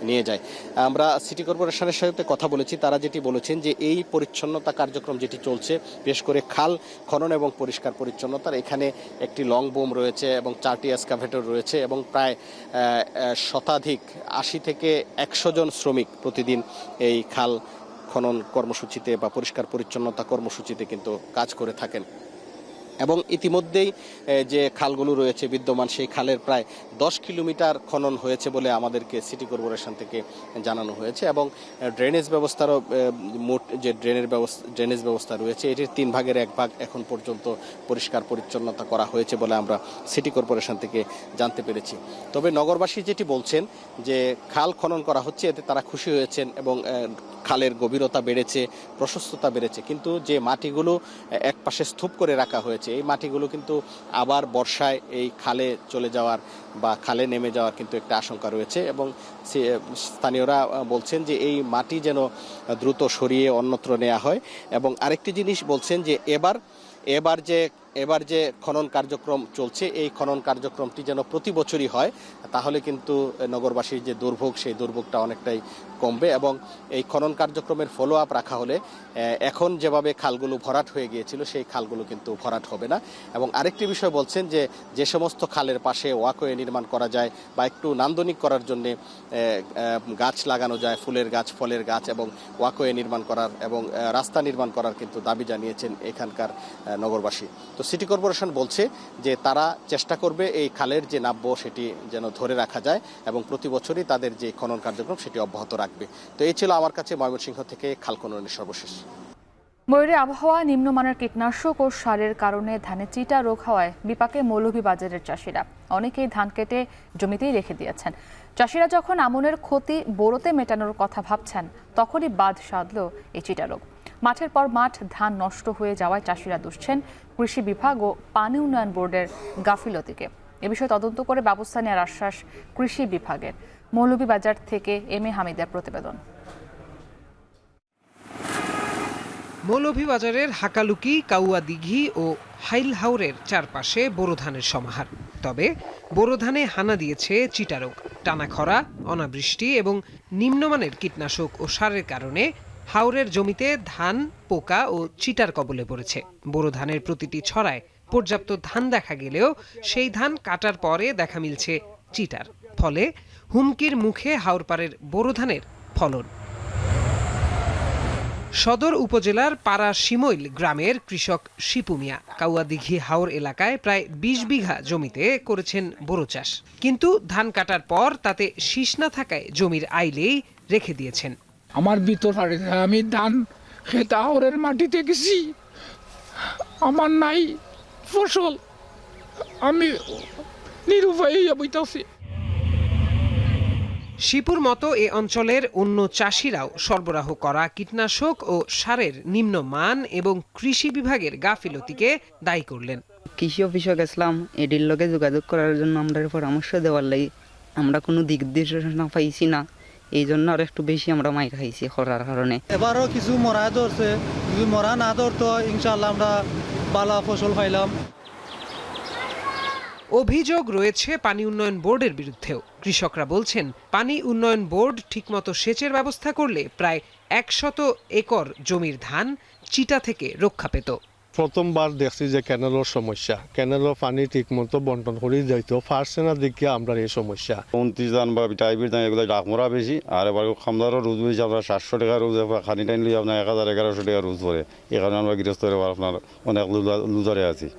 নিয়ে যায়। আমরা সিটি কর্পোরেশনের সাথে কথা বলেছি, তারা যেটি বলেছেন যে এই পরিচ্ছন্নতা কার্যক্রম যেটি চলছে বিশেষ করে খাল খনন এবং পরিষ্কার পরিচ্ছন্নতার এখানে একটি লং বোম রয়েছে এবং 4টি এক্সকাভেটর রয়েছে এবং প্রায় শতাধিক 80 থেকে 100 জন শ্রমিক প্রতিদিন এই খাল খনন কর্মসূচিতে বা পরিষ্কার পরিচ্ছন্নতা কর্মসূচিতে কিন্তু কাজ করে থাকেন। এবং ইতিমধ্যেই যে খালগুলো রয়েছে বিদ্যমান সেই খালের প্রায় 10 কিলোমিটার খনন হয়েছে বলে আমাদেরকে সিটি কর্পোরেশন থেকে জানানো হয়েছে এবং ড্রেনেজ ব্যবস্থারও মোট যে ড্রেনেজ ব্যবস্থা রয়েছে এটির 3 ভাগের 1 ভাগ এখন পর্যন্ত পরিষ্কার পরিচ্ছন্নতা করা হয়েছে বলে আমরা সিটি কর্পোরেশন থেকে জানতে পেরেছি। তবে নগরবাসী যেটি বলছেন যে খাল খনন করা হচ্ছে এতে তারা খুশি হয়েছেন এবং খালের গভীরতা বেড়েছে, প্রশস্ততা বেড়েছে, কিন্তু যে মাটিগুলো এক পাশে স্তূপ করে রাখা হয়েছে এই মাটিগুলো কিন্তু আবার বর্ষায় এই খালে চলে যাওয়ার বা খালে নেমে যাওয়ার কিন্তু একটা আশঙ্কা রয়েছে এবং স্থানীয়রা বলছেন যে এই মাটি যেন দ্রুত সরিয়ে অন্যত্র নেওয়া হয়। এবং আরেকটি জিনিস বলছেন যে এবার যে খনন কার্যক্রম চলছে এই খনন কার্যক্রমটি যেন প্রতি বছরই হয়, তাহলে কিন্তু নগরবাসীর যে দুর্ভোগ সেই দুর্ভোগটা অনেকটাই কমবে এবং এই খনন কার্যক্রমের ফলো আপ রাখা হলে এখন যেভাবে খালগুলো ভরাট হয়ে গিয়েছিল সেই খালগুলো কিন্তু ভরাট হবে না। এবং আরেকটি বিষয় বলছেন যে সমস্ত খালের পাশে ওয়াকওয়ে নির্মাণ করা যায় বা একটু নান্দনিক করার জন্য গাছ লাগানো যায়, ফুলের গাছ, ফলের গাছ এবং ওয়াকওয়ে নির্মাণ করার এবং রাস্তা নির্মাণ করার কিন্তু দাবি জানিয়েছেন এখানকার নগরবাসী। তো সিটি কর্পোরেশন বলছে যে তারা চেষ্টা করবে এই খালের যে নাব্য সেটি যেন ধরে রাখা যায় এবং প্রতি বছরই তাদের যে খনন কার্যক্রম সেটি অব্যাহত রাখবে। তো এই ছিল আমার কাছে ময়মনসিংহ থেকে খাল খননের সর্বশেষ। ময়ূরে আবহাওয়া, নিম্নমানের কীটনাশক ও সারের কারণে ধানে চিটা রোগ হওয়ায় বিপাকে মৌলভীবাজারের চাষিরা। অনেকেই ধান কেটে জমিতেই রেখে দিয়েছেন। চাষিরা যখন আমনের ক্ষতি বোরোতে মেটানোর কথা ভাবছেন তখনই বাদ সাধল এই চিটা রোগ। মাঠের পর মাঠ ধান নষ্ট হয়ে যাওয়ায় চাষিরা দুষছেন কৃষি বিভাগ ও পানি উন্নয়ন বোর্ডের গাফিলতিকে। এ বিষয়ে তদন্ত করে ব্যবস্থা নেওয়ার আশ্বাস কৃষি বিভাগের। মৌলভীবাজার থেকে এম এ হামিদের প্রতিবেদন। মৌলভীবাজারের হাকালুকি, কাউয়া দিঘি ও হাইল হাওরের চারপাশে বোরো ধানের সমাহার। তবে বোরো ধানে হানা দিয়েছে চিটা রোগ। টানা খরা, অনাবৃষ্টি এবং নিম্নমানের কীটনাশক ও সারের কারণে হাওরের জমিতে ধান পোকা ও চিটার কবলে পড়েছে। বোরো ধানের প্রতিটি ছড়ায় পর্যাপ্ত ধান দেখা গেলেও সেই ধান কাটার পরে দেখা মিলছে চিটার। ফলে হুমকির মুখে হাওরপাড়ের বোরো ধানের ফলন। সদর উপজেলার পাড়া শিমইল গ্রামের কৃষক শিপু মিয়া কাউয়াদিঘি হাওর এলাকায় প্রায় 20 বিঘা জমিতে করেছেন বোরো চাষ, কিন্তু ধান কাটার পর তাতে শীষ না থাকায় জমির আইলেই রেখে দিয়েছেন। আমার ভিতর আমি ধান খেতে হাওরের মাটিতে গেছি, আমার নাই ফসল, আমি নিরুপায় বইতাছি। শিপুর মতো এ অঞ্চলের অন্য চাষিরাও সরবরাহ করা কীটনাশক ও সারের নিম্নমান এবং কৃষি বিভাগের গাফিলতিকে দায়ী করলেন। কৃষি অফিসে গেছিলাম, এটির লগে যোগাযোগ করার জন্য আমরা পরামর্শ দেওয়ার লাগি আমরা কোনো দিক নির্দেশনা পাইছি না, এই জন্য আর একটু বেশি আমরা মাইর খাইছি খরার কারণে। এবারও কিছু মরা ধরছে, যদি মরা না ধরতো ইনশাআল্লাহ আমরা ভালো ফসল পাইলাম। অভিযোগ রয়েছে পানি উন্নয়ন বোর্ডের বিরুদ্ধেও। কৃষকরা বলছেন, পানি উন্নয়ন বোর্ড ঠিকমতো সেচের ব্যবস্থা করলে প্রায় 100 একর জমির ধান চিটা থেকে রক্ষা পেত। প্রথমবার দেখছি যে ক্যানেলের সমস্যা, ক্যানেলের পানি ঠিক মতো বন্টন করে যাইতো, পারছে না দেখে আমরা এই সমস্যা। 29 ধান বা টাইপের ধান এগুলো ডাকমরা বেশি, আর এবার খামদারও রোজ বেশি, আপনার 700 টাকা রোজ, খানি টাইম লিয়ে আপনার 1000-1100 টাকা রোজ পড়ে। এই কারণে আমরা গৃহস্থ আপনার অনেক লুজারে আছি।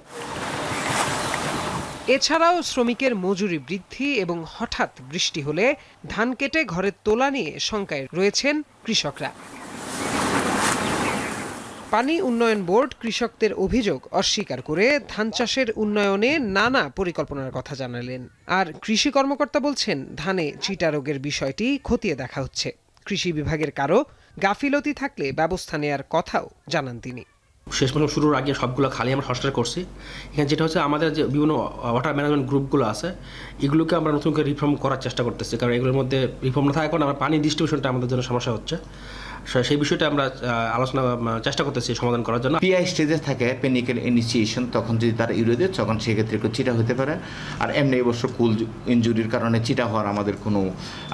এছাড়াও শ্রমিকের মজুরি বৃদ্ধি এবং হঠাৎ বৃষ্টি হলে ধান কেটে ঘরে তোলা নিয়ে শঙ্কায় রয়েছেন কৃষকরা। পানি উন্নয়ন বোর্ড কৃষকদের অভিযোগ অস্বীকার করে ধান চাষের উন্নয়নে নানা পরিকল্পনার কথা জানালেন। আর কৃষি কর্মকর্তা বলছেন, ধানে চিটা রোগের বিষয়টি খতিয়ে দেখা হচ্ছে। কৃষি বিভাগের কারো গাফিলতি থাকলে ব্যবস্থা নেয়ার কথাও জানান তিনি। শেষ পর্যন্ত শুরুর আগে সবগুলো খালি আমরা সংস্কার করছি। এখানে যেটা হচ্ছে, আমাদের যে বিভিন্ন ওয়াটার ম্যানেজমেন্ট গ্রুপগুলো আছে, এগুলোকে আমরা নতুন করে রিফর্ম করার চেষ্টা করতেছি, কারণ এগুলোর মধ্যে রিফর্ম না থাকার কারণে আমরা পানি ডিস্ট্রিবিউশনটা আমাদের জন্য সমস্যা হচ্ছে। সেই বিষয়টা আমরা আলোচনা চেষ্টা করতেছি সমাধান করার জন্য। পিআই স্টেজে থাকে পেনিকেল ইনিশিয়েশন, তখন যদি তারা ইউরিয়া দেয় তখন সেক্ষেত্রে একটু চিটা হতে পারে। আর এমনি অবশ্য কুল ইনজুরির কারণে চিটা হওয়ার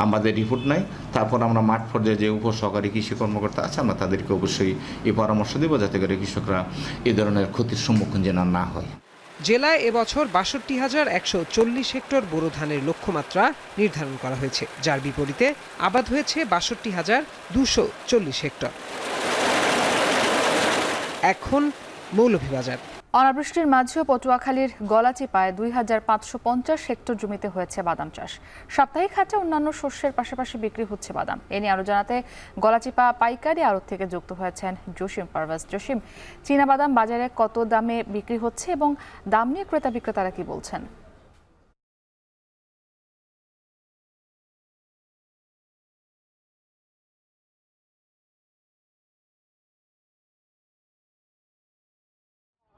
আমাদের রিপোর্ট নাই। তারপর আমরা মাঠ পর্যায়ে যে উপসহকারী কৃষি কর্মকর্তা আছে, আমরা তাদেরকে অবশ্যই এই পরামর্শ দেব যাতে করে কৃষকরা এ ধরনের ক্ষতির সম্মুখীন যেন না হয়। জেলায় এবছর ৬২,১৪০ হেক্টর বোরো ধানের লক্ষ্যমাত্রা নির্ধারণ করা হয়েছে, যার বিপরীতে আবাদ হয়েছে ৬২,২৪০ হেক্টর। এখন মৌলভীবাজার। অনাবৃষ্টির মাঝেও পটুয়াখালীর গলাচিপায় ২,৫৫০ হেক্টর জমিতে হয়েছে বাদাম চাষ। সাপ্তাহিক হাটে অন্যান্য শস্যের পাশাপাশি বিক্রি হচ্ছে বাদাম। এ নিয়ে আরো জানাতে গলাচিপা পাইকারি আড়ত থেকে যুক্ত হয়েছেন জসিম পারভেজ। জসিম, চীনা বাদাম বাজারে কত দামে বিক্রি হচ্ছে এবং দাম নিয়ে ক্রেতা বিক্রেতারা কি বলছেন?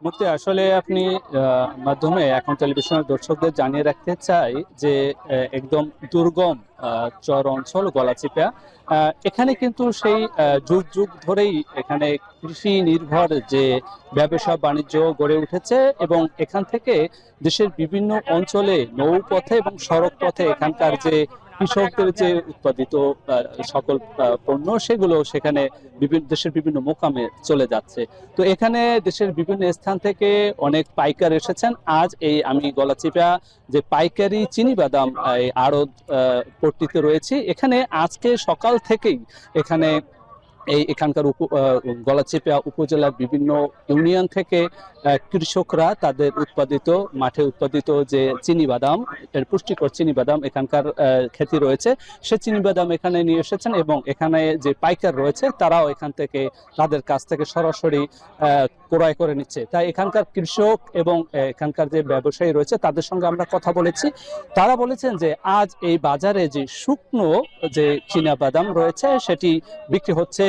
মুহূর্তে আসলে আপনি মাধ্যমে এখন টেলিভিশনের দর্শকদের জানিয়ে রাখতে চাই যে একদম দুর্গম চর অঞ্চল গলাচিপা, এখানে কিন্তু সেই যুগ যুগ ধরেই এখানে কৃষি নির্ভর যে ব্যবসা বাণিজ্য গড়ে উঠেছে এবং এখান থেকে দেশের বিভিন্ন অঞ্চলে নৌপথে এবং সড়ক পথে এখানকার যে কৃষকদের যে উৎপাদিত সকল পণ্য সেগুলো সেখানে দেশের বিভিন্ন মোকামে চলে যাচ্ছে। তো এখানে দেশের বিভিন্ন স্থান থেকে অনেক পাইকার এসেছেন। আজ আমি গলাচিপা যে পাইকারি চিনি বাদাম আড়ত পট্টিতে রয়েছি, এখানে আজকে সকাল থেকেই এখানকার গলাচিপা উপজেলার বিভিন্ন ইউনিয়ন থেকে কৃষকরা তাদের মাঠে উৎপাদিত যে চিনি বাদাম, পুষ্টিকর চিনি বাদাম এখানকার খ্যাতি রয়েছে, সে চিনি বাদাম এখানে নিয়ে এসেছেন এবং এখানে যে পাইকার রয়েছে তারাও এখান থেকে তাদের কাছ থেকে সরাসরি ক্রয় করে নিচ্ছে। তাই এখানকার কৃষক এবং এখানকার যে ব্যবসায়ী রয়েছে তাদের সঙ্গে আমরা কথা বলেছি। তারা বলেছেন যে আজ এই বাজারে যে শুকনো যে চীনা বাদাম রয়েছে সেটি বিক্রি হচ্ছে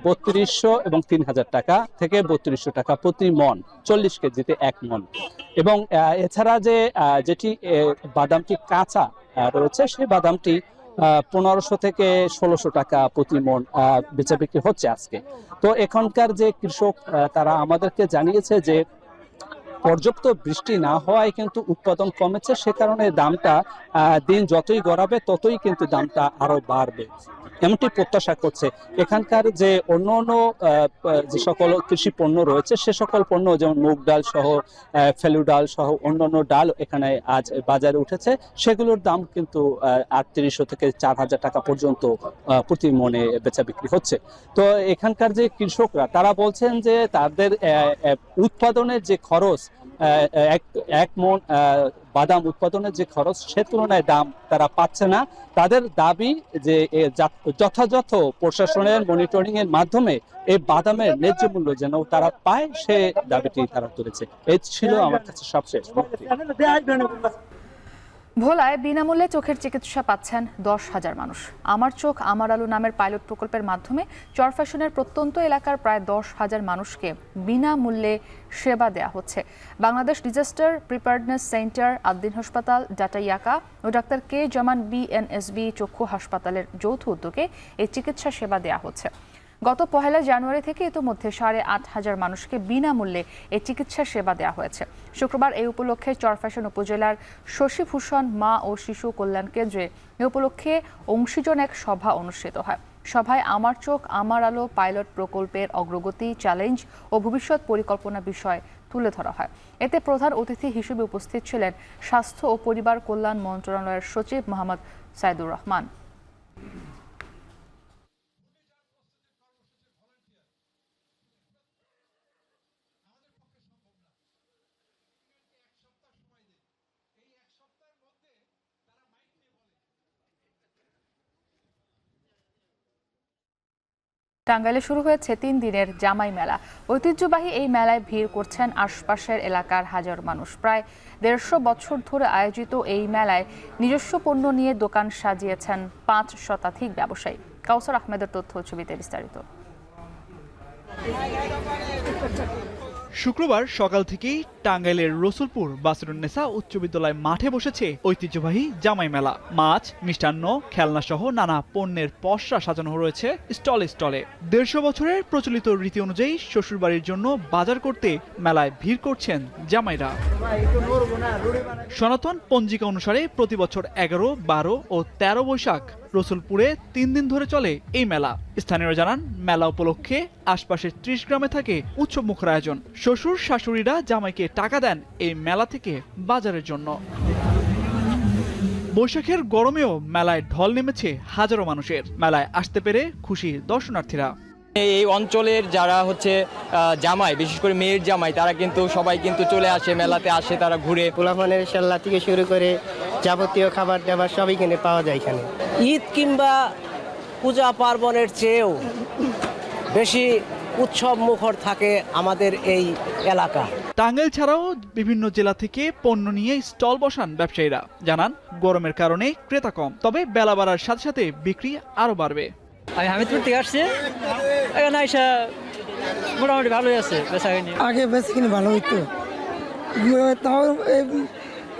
৩২০০ এবং ৩,০০০ টাকা থেকে ৩২০০ টাকা প্রতি মন, ৪০ কেজিতে ১ মন। এবং এছাড়া যেটি বাদামটি কাঁচা রয়েছে সেই বাদামটি ১৫০০ থেকে ১৬০০ টাকা প্রতি মন বেচা বিক্রি হচ্ছে আজকে। তো এখানকার যে কৃষক তারা আমাদেরকে জানিয়েছে যে পর্যাপ্ত বৃষ্টি না হওয়ায় কিন্তু উৎপাদন কমেছে, সে কারণে দামটা দিন যতই গড়াবে ততই কিন্তু দামটা আরো বাড়বে এমনটি প্রত্যাশা করছে। এখানকার যে অন্য যে সকল কৃষি পণ্য রয়েছে সে সকল পণ্য যেমন মুগ ডাল সহ ফেলু ডাল সহ অন্যান্য ডাল এখানে আজ বাজারে উঠেছে, সেগুলোর দাম কিন্তু ৩৮০০ থেকে ৪,০০০ টাকা পর্যন্ত প্রতি মনে বেচা বিক্রি হচ্ছে। তো এখানকার যে কৃষকরা তারা বলছেন যে তাদের উৎপাদনের যে খরচ, এক মন বাদাম উৎপাদনের যে খরচ সে তুলনায় দাম তারা পাচ্ছে না। তাদের দাবি যে যথাযথ প্রশাসনের মনিটরিং এর মাধ্যমে এই বাদামের ন্যায্য মূল্য যেন তারা পায়, সে দাবিটি তারা তুলেছে। এই ছিল আমার কাছে সবশেষ। ভোলায় বিনামূল্যে চোখের চিকিৎসা পাচ্ছেন 10,000 মানুষ। আমার চোখ আমার আলো নামের পাইলট প্রকল্পের মাধ্যমে চরফ্যাশনের প্রত্যন্ত এলাকার প্রায় 10,000 মানুষকে বিনামূল্যে সেবা দেওয়া হচ্ছে। বাংলাদেশ ডিজাস্টার প্রিপারেডনেস সেন্টার, আদ্দিন হাসপাতাল, ডাটাইয়াকা ও ডাক্তার কে জামান বিএনএসবি চক্ষু হাসপাতালের যৌথ উদ্যোগে এই চিকিৎসা সেবা দেওয়া হচ্ছে। গত 1 জানুয়ারি থেকে ইতোমধ্যে 8,500 মানুষকে বিনামূল্যে এই চিকিৎসা সেবা দেওয়া হয়েছে। শুক্রবার এই উপলক্ষে চরফ্যাশন উপজেলার শশীভূষণ মা ও শিশু কল্যাণ কেন্দ্রে এ উপলক্ষে অংশীজন এক সভা অনুষ্ঠিত হয়। সভায় আমার চোখ আমার আলো পাইলট প্রকল্পের অগ্রগতি, চ্যালেঞ্জ ও ভবিষ্যৎ পরিকল্পনা বিষয় তুলে ধরা হয়। এতে প্রধান অতিথি হিসেবে উপস্থিত ছিলেন স্বাস্থ্য ও পরিবার কল্যাণ মন্ত্রণালয়ের সচিব মোহাম্মদ সাইদুর রহমান। টাঙ্গাইলে শুরু হয়েছে 3 দিনের জামাই মেলা। ঐতিহ্যবাহী এই মেলায় ভিড় করছেন আশপাশের এলাকার হাজার মানুষ। প্রায় 150 বছর ধরে আয়োজিত এই মেলায় নিজস্ব পণ্য নিয়ে দোকান সাজিয়েছেন 5 শতাধিক ব্যবসায়ী। কাউসার আহমেদের তথ্য ছবিতে বিস্তারিত। শুক্রবার সকাল থেকেই টাঙ্গাইলের রসুলপুর বাসরুন্নেসা উচ্চ বিদ্যালয় মাঠে বসেছে ঐতিহ্যবাহী জামাই মেলা। মাছ, মিষ্টান্ন, খেলনা সহ নানা পণ্যের পসরা সাজানো রয়েছে স্টলে স্টলে। 150 বছরের প্রচলিত রীতি অনুযায়ী শ্বশুরবাড়ির জন্য বাজার করতে মেলায় ভিড় করছেন জামাইরা। সনাতন পঞ্জিকা অনুসারে প্রতি বছর 11, 12 ও 13 বৈশাখ রসুলপুরে 3 দিন ধরে চলে এই মেলা। স্থানীয়রা জানান, মেলা উপলক্ষে আশপাশের 30 গ্রামে থাকে উৎসব মুখর আয়োজন। শ্বশুর শাশুড়িরা জামাইকে টাকা দেন এই মেলা থেকে বাজারের জন্য। বৈশাখের গরমেও মেলায় ঢল নেমেছে হাজারো মানুষের। মেলায় আসতে পেরে খুশি দর্শনার্থীরা। এই অঞ্চলের যারা হচ্ছে জামাই, বিশেষ করে মেয়ের জামাই, তারা কিন্তু সবাই কিন্তু চলে আসে, মেলাতে আসে, তারা ঘুরে। পোলাপানের সাল্লা থেকে শুরু করে যাবতীয় খাবার দাবার সবই কিনে পাওয়া যায় এখানে। ঈদ কিংবা পূজা পার্বণের চেয়েও বেশি উৎসব মুখর থাকে আমাদের এই এলাকা। টাঙ্গাইল ছাড়াও বিভিন্ন জেলা থেকে পণ্য নিয়ে স্টল বসান ব্যবসায়ীরা। জানান, গরমের কারণে ক্রেতা কম, তবে বেলা বাড়ার সাথে সাথে বিক্রি আরো বাড়বে। আমি হামিদপুর থেকে আসছি, এখানে আইসা মোটামুটি ভালোই আছে বেচাকিনি। আগে বেচাকিনি ভালো হইতো, তাও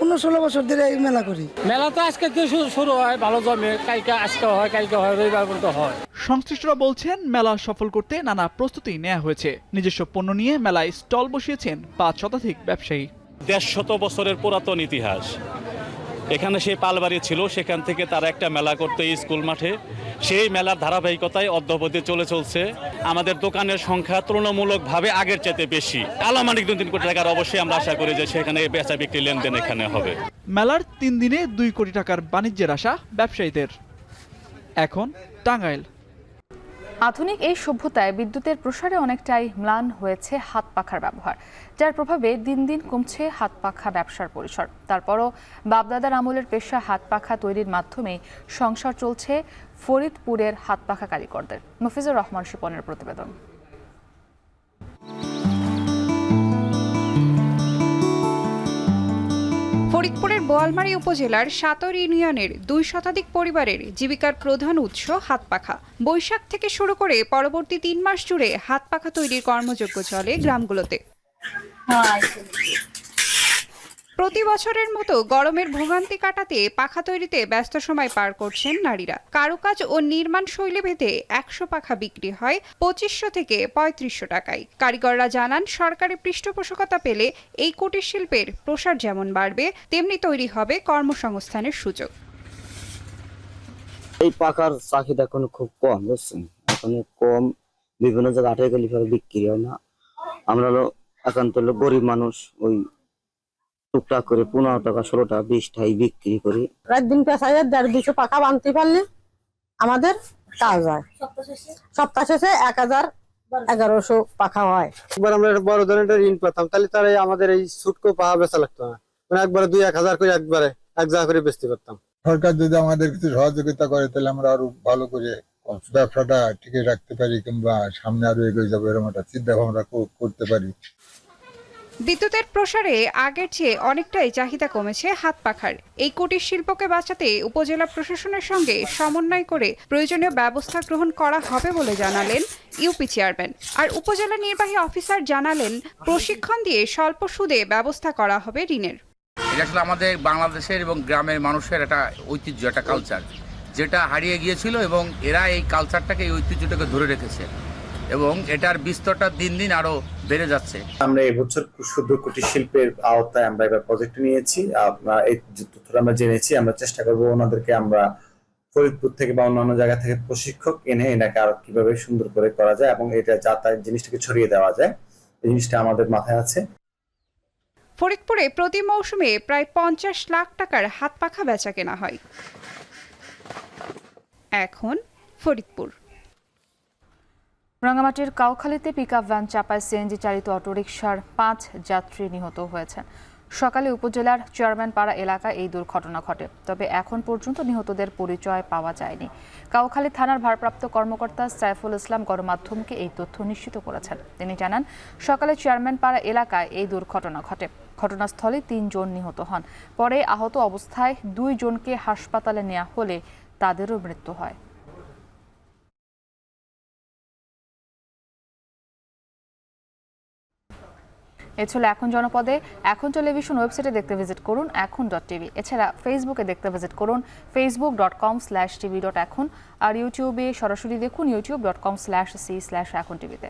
15-16 বছর ধরে এই মেলা করি। মেলা তো আজকে শুরু হয়, ভালো জমে, কালকে আজকে হয়, কালকে হয়, রবিবার পর্যন্ত হয়। সংশ্লিষ্টরা বলছেন, মেলা সফল করতে নানা প্রস্তুতি নেওয়া হয়েছে। নিজস্ব পণ্য নিয়ে মেলায় স্টল বসিয়েছেন 5 শতাধিক ব্যবসায়ী। 150 বছরের পুরাতন ইতিহাস। এখানে সেই পালবাড়ি ছিল, সেখান থেকে তারা একটা মেলা করতে স্কুল মাঠে, সেই মেলার ধারাবাহিকতায় অদ্যাবধি চলছে। আমাদের দোকানের সংখ্যা তুলনামূলকভাবে আগের চাইতে বেশি। আলামানিক 2-3 কোটি টাকার অবশ্যই আমরা আশা করি যে সেখানে বেচা বিক্রি লেনদেন এখানে হবে। মেলার 3 দিনে 2 কোটি টাকার বাণিজ্যের আশা ব্যবসায়ীদের। এখন টাঙ্গাইল। আধুনিক এই সভ্যতায় বিদ্যুতের প্রসারে অনেকটাই ম্লান হয়েছে হাত পাখার ব্যবহার, যার প্রভাবে দিন দিন কমছে হাত পাখা ব্যবসার পরিসর। তারপরও বাপদাদার আমলের পেশা হাত পাখা তৈরির মাধ্যমে সংসার চলছে ফরিদপুরের হাত পাখা কারিগরদের। মফিজুর রহমান শিপনের প্রতিবেদন। ফরিদপুরের বোয়ালমারী উপজেলার সাতর ইউনিয়নের 2 শতাধিক পরিবারের জীবিকার প্রধান উৎস হাত পাখা। বৈশাখ থেকে শুরু করে পরবর্তী 3 মাস জুড়ে হাত পাখা তৈরির কর্মযজ্ঞ চলে গ্রামগুলোতে। প্রতি বছরের মতো গরমের ভোগান্তি কাটাতে পাখা তৈরিতে ব্যস্ত সময় পার করছেন নারীরা। কারুকাজ ও নির্মাণ শৈলী ভেদে 100 পাখা বিক্রি হয় 2500 থেকে 3500 টাকায়। কারিগররা জানান, সরকারি পৃষ্ঠপোষকতা পেলে এই কুটির শিল্পের প্রসার যেমন বাড়বে, তেমনি তৈরি হবে কর্মসংস্থানের সুযোগ। এই পাখার চাহিদা এখন খুব কম, বুঝছেন, এখন কম, বিভিন্ন জায়গায় 8 গেলে বিক্রি হয় না। আমরা একান্ত গরিব মানুষ, ওই টুকটাক করে 15 টাকা, 16 টাকা, 20 টাকায় বিক্রি করি। রাত দিন পেশায় 150-200 পাখা বানতে পারলে আমাদের কাজ হয়। সপ্তাহ শেষে 1000-1100 পাখা হয়। একবার আমরা বড় ধরনের ঋণ পেতাম, তাহলে তার আমাদের এই ছুটকো পাখা বেচা লাগতো না, মানে একবারে 2-1000 করে একবারে এক জায়গা করে বেচতে পারতাম। সরকার যদি আমাদের কিছু সহযোগিতা করে, তাহলে আমরা আরো ভালো করে ব্যবসাটা টিকে রাখতে পারি, কিংবা সামনে আরো এগিয়ে যাবো, এরকম একটা চিন্তা ভাবনা করতে পারি। বিদ্যুতের প্রসারে আগের চেয়ে অনেকটাই চাহিদা কমেছে হাত পাখার। এই কুটির শিল্পকে বাঁচাতে উপজেলা প্রশাসনের সঙ্গে সমন্বয় করে প্রয়োজনীয় ব্যবস্থা গ্রহণ করা হবে বলে জানালেন ইউপি চেয়ারম্যান। আর উপজেলা নির্বাহী অফিসার জানালেন প্রশিক্ষণ দিয়ে স্বল্প সুদে ব্যবস্থা করা হবে ঋণের। এটা আসলে আমাদের বাংলাদেশের এবং গ্রামের মানুষের একটা ঐতিহ্য, একটা কালচার যেটা হারিয়ে গিয়েছিল এবং এরা এই কালচারটাকে, এই ঐতিহ্যটাকে ধরে রেখেছে এবং এটার বিস্তরটা দিন দিন আরো বেড়ে যাচ্ছে। আমরা এবছর ক্ষুদ্র কুটির শিল্পের আওতায় আমরা এবার প্রজেক্ট নিয়েছি। এই তথ্যটা আমরা জেনেছি, আমরা চেষ্টা করবো ওনাদেরকে আমরা ফরিদপুর থেকে বা অন্যান্য জায়গা থেকে প্রশিক্ষক এনে এটাকে আরো কিভাবে সুন্দর করে করা যায় এবং এটা যাতায়াত জিনিসটাকে ছড়িয়ে দেওয়া যায়, এই জিনিসটা আমাদের মাথায় আছে। ফরিদপুরে প্রতি মৌসুমে প্রায় 50 লাখ টাকার হাত পাখা বেচা কেনা হয়। এখন ফরিদপুর। রাঙ্গামাটির কাউখালীতে পিকআপ ভ্যান চাপায় সিএনজি চালিত অটোরিকশার 5 যাত্রী নিহত হয়েছেন। সকালে উপজেলার চেয়ারম্যানপাড়া এলাকায় এই দুর্ঘটনা ঘটে, তবে এখন পর্যন্ত নিহতদের পরিচয় পাওয়া যায়নি। কাউখালী থানার ভারপ্রাপ্ত কর্মকর্তা সাইফুল ইসলাম গণমাধ্যমকে এই তথ্য নিশ্চিত করেছেন। তিনি জানান, সকালে চেয়ারম্যানপাড়া এলাকায় এই দুর্ঘটনা ঘটে। ঘটনাস্থলে 3 জন নিহত হন। পরে আহত অবস্থায় 2 জনকে হাসপাতালে নেওয়া হলে তাদেরও মৃত্যু হয়। এ ছিল এখন জনপদে। এখন টেলিভিশন ওয়েবসাইটে দেখতে ভিজিট করুন এখন.টিভি। এছাড়া ফেসবুকে দেখতে ভিজিট করুন facebook.com/tv.এখন। আর ইউটিউবে সরাসরি দেখুন youtube.com/c/এখন টিভিতে।